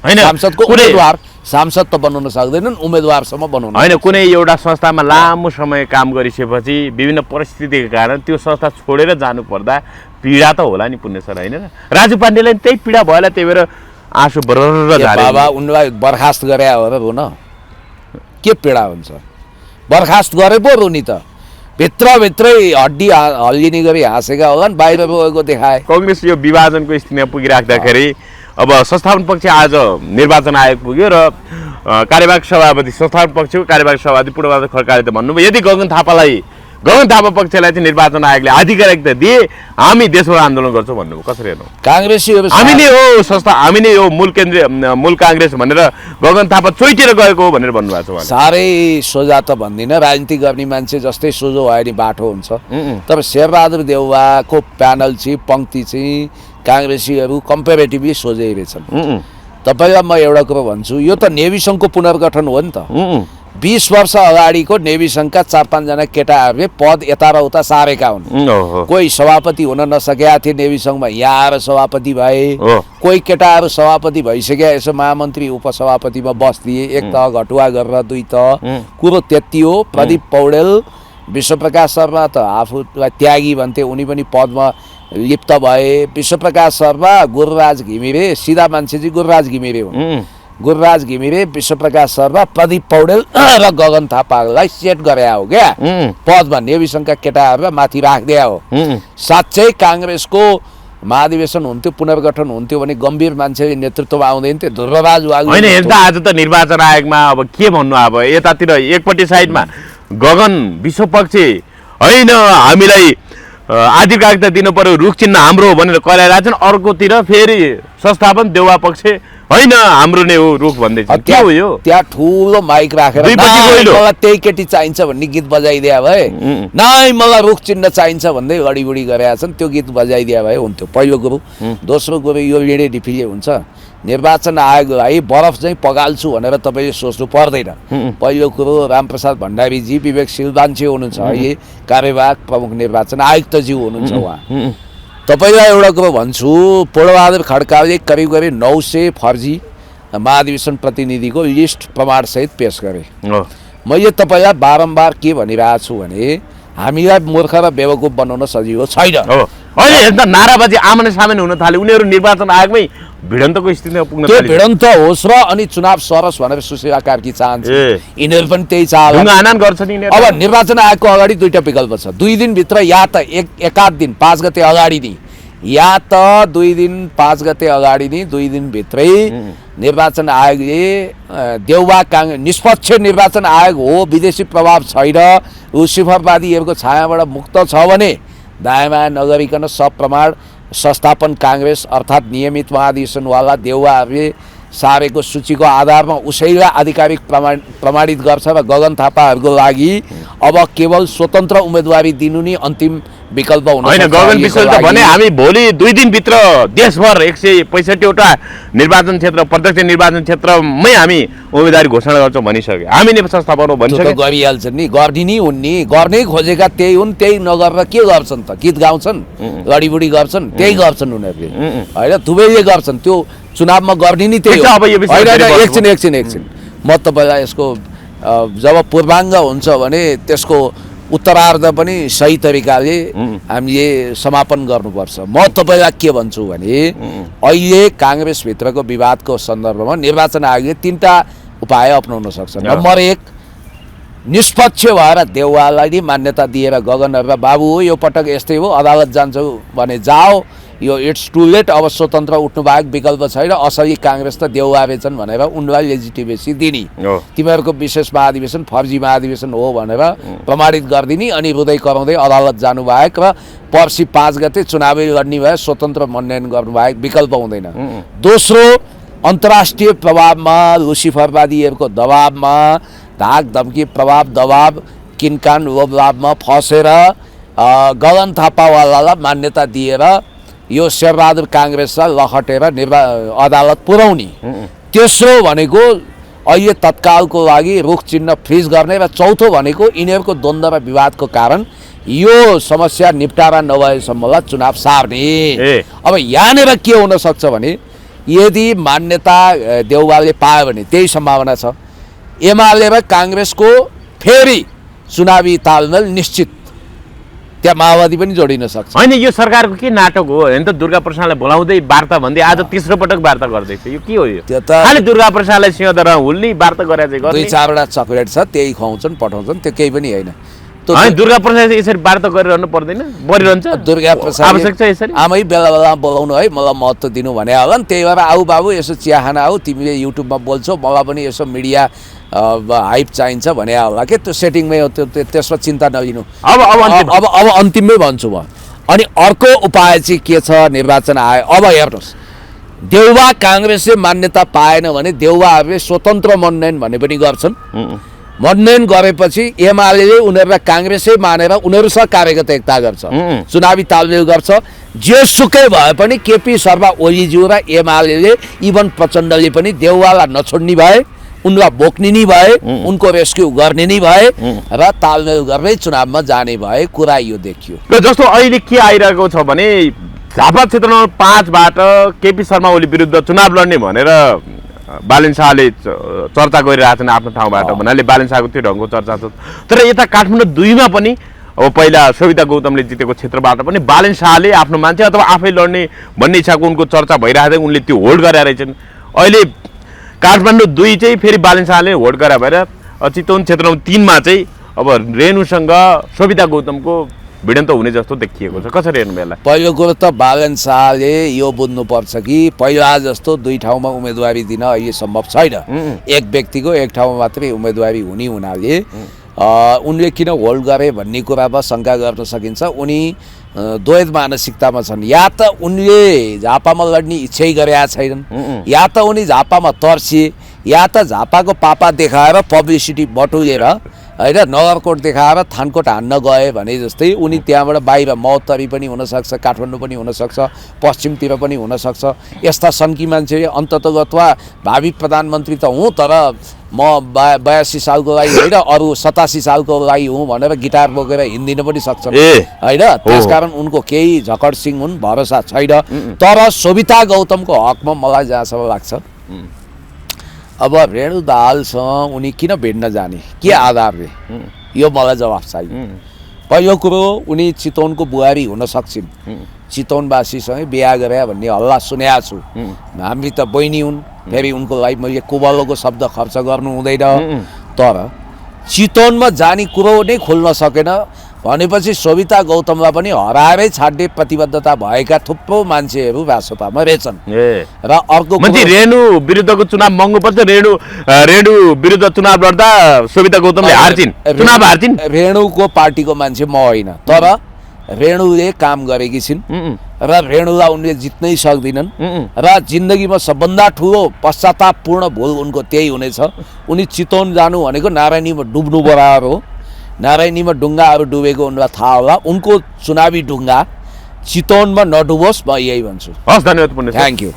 हैन, सांसदको उम्मेदवार सांसद त बनाउन सक्दैनन्, उम्मेदवारसम्म बनाउन हैन। कुनै एउटा संस्थामा लामो समय काम गरिसकेपछि विभिन्न परिस्थितिका कारण त्यो संस्था छोडेर जानु पर्दा पीडा त होला नि पुण्य सर, हैन? राजु पाण्डेलाई त्यही पीडा भएला, त्यही भएर आँसु बरर झारे। बाबा उनलाई बर्खास्त गरे हो र रुन, के पीडा हुन्छ? बर्खास्त गरे पो रुनी त, भित्रभित्रै हड्डी हल्लिने गरी हाँसेका होलान्, बाहिर रोएको देखाए। कांग्रेस यो विभाजनको स्थितिमा पुगिराख्दाखेरि अब संस्थापन पक्ष आज निर्वाचन आयोग पुग्यो र कार्यवाहक सभापति, संस्थापन पक्षको कार्यवाहक सभापति पूर्णबहादुर खड्काले त भन्नुभयो यदि गगन थापा पक्षलाई चाहिँ निर्वाचन आयोगले आधिकारिकता दिए हामी देशभर आन्दोलन गर्छौँ भन्नुभयो। कसरी हेर्नु? काङ्ग्रेसीहरू हामी नै हो संस्था, हामी नै हो मूल काङ्ग्रेस भनेर गगन थापा चोइटेर गएको हो भनेर भन्नुभएको छ। साह्रै सोझा त भन्दिनँ, राजनीति गर्ने मान्छे जस्तै सोझो भयो नि बाटो हुन्छ। तर शेरबहादुर देउवाको प्यानल चाहिँ पङ्क्ति चाहिँ काङ्ग्रेसीहरू कम्पेरेटिभली सोझै रहेछन्। तपाईँलाई म एउटा कुरो भन्छु, यो त नेभी सङ्घको पुनर्गठन हो नि त। 20 वर्ष अगाडिको नेभी सङ्घका 4-5 जना केटाहरूले पद यता र उता सारेका हुन्। कोही सभापति हुन नसकेका थिए नेभी सङ्घमा, यहाँ आएर सभापति भए। कोही केटाहरू सभापति भइसक्यो, यसो महामन्त्री उपसभापतिमा बस्दिए, एक तह घटुवा गरेर 2 तह। कुरो त्यति हो। प्रदीप पौडेल, विश्वप्रकाश शर्मा त आफूलाई त्यागी भन्थे, उनी पनि पदमा लिप्त भए। विश्वप्रकाश शर्मा, गुरुराज घिमिरे, सिधा मान्छे चाहिँ गुरुराज घिमिरे हुन्। गुरुराज घिमिरे, विश्वप्रकाश शर्मा, प्रदीप पौडेल र गगन थापालाई सेट गरे हो क्या पदमा, नेभी सङ्घका केटाहरूलाई माथि राख्दिया हो। साँच्चै काङ्ग्रेसको महाधिवेशन हुन्थ्यो, पुनर्गठन हुन्थ्यो भने गम्भीर मान्छेले नेतृत्वमा आउँदैन थियो। ध्रुवराज वाग्ले होइन, हेर्दा आज त निर्वाचन आयोगमा अब के भन्नु, अब यतातिर एकपट्टि साइडमा गगन विश्वपक्षी होइन हामीलाई आधिकारिकता दिनु पर्यो, रुख चिन्ह हाम्रो भनेर कराइरहेछन्, अर्कोतिर फेरि संस्थापन देउवा पक्ष होइन हाम्रो नै हो रुख भन्दैछ। के हो यो? त्यहाँ ठुलो माइक राखेर मलाई त्यही केटी चाहिन्छ भन्ने गीत बजाइदिया भए, नाइ मलाई रुख चिन्ह चाहिन्छ भन्दै गडीबुडी गरेका छन्, त्यो गीत बजाइदिया भए हुन्थ्यो। पहिलो कुरो। दोस्रो कुरो, यो लेडे डिफिले हुन्छ। निर्वाचन आयोगलाई बरफ चाहिँ पगाल्छु भनेर तपाईँले सोच्नु पर्दैन। पहिलो कुरो, रामप्रसाद भण्डारीजी विवेकशील मान्छे हुनुहुन्छ, अहिले कार्यवाहक प्रमुख निर्वाचन आयुक्तज्यू हुनुहुन्छ उहाँ। तपाईँलाई एउटा कुरो भन्छु, पूर्णबहादुर खड्काले करिब 900 फर्जी महाधिवेशन प्रतिनिधिको लिस्ट प्रमाणसहित पेश गरे। मैले तपाईँलाई बारम्बार के भनिरहेको छु भने हामीलाई मूर्ख र बेवकुफ बनाउन सजिलो छैन। अहिले हेर्दा नाराबाजी आमने सामने हुन थाले, उनीहरू निर्वाचन आयोगमै भिडन्तको स्थितिमा पुग्न त्यो भिडन्त होस् र अनि चुनाव सरोस् भनेर सुशीला कार्की चाहन्छ। यिनीहरू पनि त्यही चाहन्छ। अब निर्वाचन आयोगको अगाडि 2टा विकल्प छ। 2 दिनभित्र या त एकाध दिन 5 गते अगाडि नि, या त 2 दिन 5 गते अगाडि नि, 2 दिनभित्रै निर्वाचन आयोगले देउवा निष्पक्ष निर्वाचन आयोग हो, विदेशी प्रभाव छैन, लुसिफरवादीहरूको छायाबाट मुक्त छ भने दायाँ नगरिकन सप्रमाण संस्थापन काङ्ग्रेस अर्थात् नियमित महाधिवेशनवाला देउवाहरूले सारेको सूचीको आधारमा उसैलाई आधिकारिक प्रमाणित गर्छ र गगन थापाहरूको लागि अब केवल स्वतन्त्र उम्मेदवारी दिनु नै अन्तिम विकल्प हुन होइन गगन विश्वले त भने हामी भोलि 2 दिनभित्र देशभर 165वटा निर्वाचन क्षेत्र प्रत्यक्ष निर्वाचन क्षेत्रमै हामी उम्मेदवारी घोषणा गर्छौँ भनिसक्यो हामी नेप्सा स्थापना भनिसक्यो गरिहाल्छन् नि गर्ने नि उनी गर्नै खोजेका त्यही हुन् त्यही नगरेर के गर्छन् त गीत गाउँछन् लडीबुडी गर्छन् त्यही गर्छन् उनीहरूले होइन दुवैले गर्छन् त्यो चुनावमा गर्ने नि त्यही हो एकछिन म तपाईँलाई यसको जब पूर्वाङ्ग हुन्छ भने त्यसको उत्तरार्ध पनि सही तरिकाले हामीले समापन गर्नुपर्छ म तपाईँलाई के भन्छु भने अहिले काङ्ग्रेसभित्रको विवादको सन्दर्भमा निर्वाचन आयोगले 3टा उपाय अपनाउन सक्छ नम्बर 1 निष्पक्ष भएर देउवालाई मान्यता दिएर गगनहरुलाई बाबु हो यो पटक यस्तै हो अदालत जान्छौ भने जाओ यो इट्स टु लेट अब स्वतन्त्र उठ्नु बाहेक विकल्प छैन असली काङ्ग्रेस त देउवा रहेछन् भनेर उनलाई लेजिटिमेसी दिने तिमीहरूको विशेष महाधिवेशन फर्जी महाधिवेशन हो भनेर प्रमाणित गरिदिने अनि रुँदै कराउँदै अदालत जानु बाहेक र पर्सि 5 गते चुनावी लड्ने भए स्वतन्त्र मनोनयन गर्नु बाहेक विकल्प हुँदैन दोस्रो अन्तर्राष्ट्रिय प्रभावमा लुसिफरवादीहरूको दबावमा धाक धम्की प्रभाव दबाव किनकान लोभलाभमा फसेर गगन थापावालालाई मान्यता दिएर यो शेरबहादुर काङ्ग्रेसलाई लखटेर अदालत पुर्याउने तेस्रो भनेको अहिले तत्कालको लागि रुख चिन्ह फ्रिज गर्ने र चौथो भनेको यिनीहरूको द्वन्द्व र विवादको कारण यो समस्या निपटारा नभएसम्मलाई चुनाव सार्ने अब यहाँनिर के हुन सक्छ भने यदि मान्यता देउवाले पायो भने त्यही सम्भावना छ एमाले र काङ्ग्रेसको फेरि चुनावी तालमेल निश्चित त्यहाँ माओवादी पनि जोडिन सक्छ होइन यो सरकारको के नाटक हो होइन त दुर्गा प्रसादलाई बोलाउँदै वार्ता भन्दै आज तेस्रो पटक वार्ता गर्दैछ यो के हो यो त्यो त खालि दुर्गा प्रसादलाई सिंहदरबारमा हुल्ने वार्ता गरेर चाहिँ गर्ने 2-4वटा चकलेट छ त्यही खुवाउँछन् पठाउँछन् त्यो केही पनि होइन होइन दुर्गा प्रसाद यसरी वार्ता गरिरहनु पर्दैन बढिरहन्छ दुर्गा प्रसाद आवश्यक छ यसरी आमै बेला बेला बोलाउनु है मलाई महत्त्व दिनु भने होला नि त्यही भएर आऊ बाबु यसो चिया खाना आऊ तिमीले युट्युबमा बोल्छौ मलाई पनि यसो मिडिया हाइप चाहिन्छ भने होला के त्यो सेटिङमै हो त्यसमा चिन्ता नलिनु अब अन्तिममै भन्छु म अनि अर्को उपाय चाहिँ के छ निर्वाचन आयो अब हेर्नुहोस् देउवा काङ्ग्रेसले मान्यता पाएन भने देउवाहरूले स्वतन्त्र मनोनयन भन्ने पनि गर्छन् मनोनयन गरेपछि एमाले उनीहरूलाई काङ्ग्रेसै मानेर उनीहरूसँग कार्यगत एकता गर्छ चुनावी तालमेल गर्छ जेसुकै भए पनि केपी शर्मा ओलीज्यू र एमाले इभन प्रचण्डले पनि देउवालाई नछोड्ने भए उनलाई बोक्ने नै भए उनको रेस्क्यु गर्ने नै भए र तालमेल गर्दै चुनावमा जाने भए कुरा यो देखियो र जस्तो अहिले के आइरहेको छ भने झापा क्षेत्र नम्बर 5बाट केपी शर्मा ओली विरुद्ध चुनाव लड्ने भनेर बालेन शाहले चर्चा गरिरहेछन् आफ्नो ठाउँबाट भन्नाले बालेन शाहको त्यो ढङ्गको चर्चा छ तर यता काठमाडौँ 2मा पनि अब पहिला सविता गौतमले जितेको क्षेत्रबाट पनि बालेन शाहले आफ्नो मान्छे अथवा आफै लड्ने भन्ने इच्छाको उनको चर्चा भइरहेको उनले त्यो होल्ड गरेर रहेछन् अहिले काठमाडौँ 2 चाहिँ फेरि बालेन शाहले होल्ड गरे भएर चितवन क्षेत्र नम्बर 3मा चाहिँ अब रेणुसँग सविता गौतमको भिडन्त हुने जस्तो देखिएको छ कसरी हेर्नु बेला पहिलो कुरो त बालेन शाहले यो बुझ्नुपर्छ कि पहिला जस्तो 2 ठाउँमा उम्मेदवारी दिन अहिले सम्भव छैन एक व्यक्तिको एक ठाउँमा मात्रै उम्मेदवारी हुने हुनाले उनले किन होल्ड गरे भन्ने कुरामा शङ्का गर्न सकिन्छ उनी द्वैत मानसिकतामा छन् या त उनले झापामा लड्ने इच्छै गरेका छैनन् या त उनी झापामा तर्सिए या त झापाको पापा देखाएर पब्लिसिटी बटुलेर होइन नगरकोट देखाएर थानकोट हान्न गए भने जस्तै उनी त्यहाँबाट बाहिर महोत्तरी पनि हुनसक्छ काठमाडौँ पनि हुनसक्छ पश्चिमतिर पनि हुनसक्छ यस्ता सन्की मान्छे अन्ततगतवा भावी प्रधानमन्त्री त हुँ तर म 82 सालको लागि होइन अरू 87 सालको लागि हुँ भनेर गिटार बोकेर हिँड्दिन पनि सक्छन् होइन त्यसकारण उनको केही झकड सिंह हुन् भरोसा छैन तर सविता गौतमको हकमा मलाई जहाँसम्म लाग्छ अब रेणु दाहालसँग उनी किन भेट्न जाने के आधारले यो मलाई जवाफ चाहियो पहिलो कुरो उनी चितवनको बुहारी हुन सक्छिन् चितवनवासीसँगै बिहा गरे भन्ने हल्ला सुनेको छु हामी त बहिनी हुन् फेरि उनको लागि मैले कुबलोको शब्द खर्च गर्नु हुँदैन तर चितवनमा जाने कुरो नै खोल्न सकेन भनेपछि सविता गौतमलाई पनि हराएरै छाड्ने प्रतिबद्धता भएका थुप्रो मान्छेहरू रासोपामा रहेछन् र अर्को रेणु विरुद्धको चुनाव महँगो पर्छ रेणु विरुद्ध चुनाव लड्दा सविता गौतमले हार्छिन् चुनाव हार्छिन् रेणुको पार्टीको मान्छे म होइन तर रेणुले काम गरेकी छिन् र रेणुलाई उनले जित्नै सक्दिनन् र जिन्दगीमा सबभन्दा ठुलो पश्चातापपूर्ण भूल उनको त्यही हुनेछ उनी चितवन जानु भनेको नारायणीमा डुब्नु बराबर हो नारायणीमा ढुङ्गाहरू डुबेको उनलाई थाहा होला, उनको चुनावी ढुङ्गा चितवनमा नडुबोस्, म यही भन्छु। हस्, धन्यवाद पुण्य। Thank you.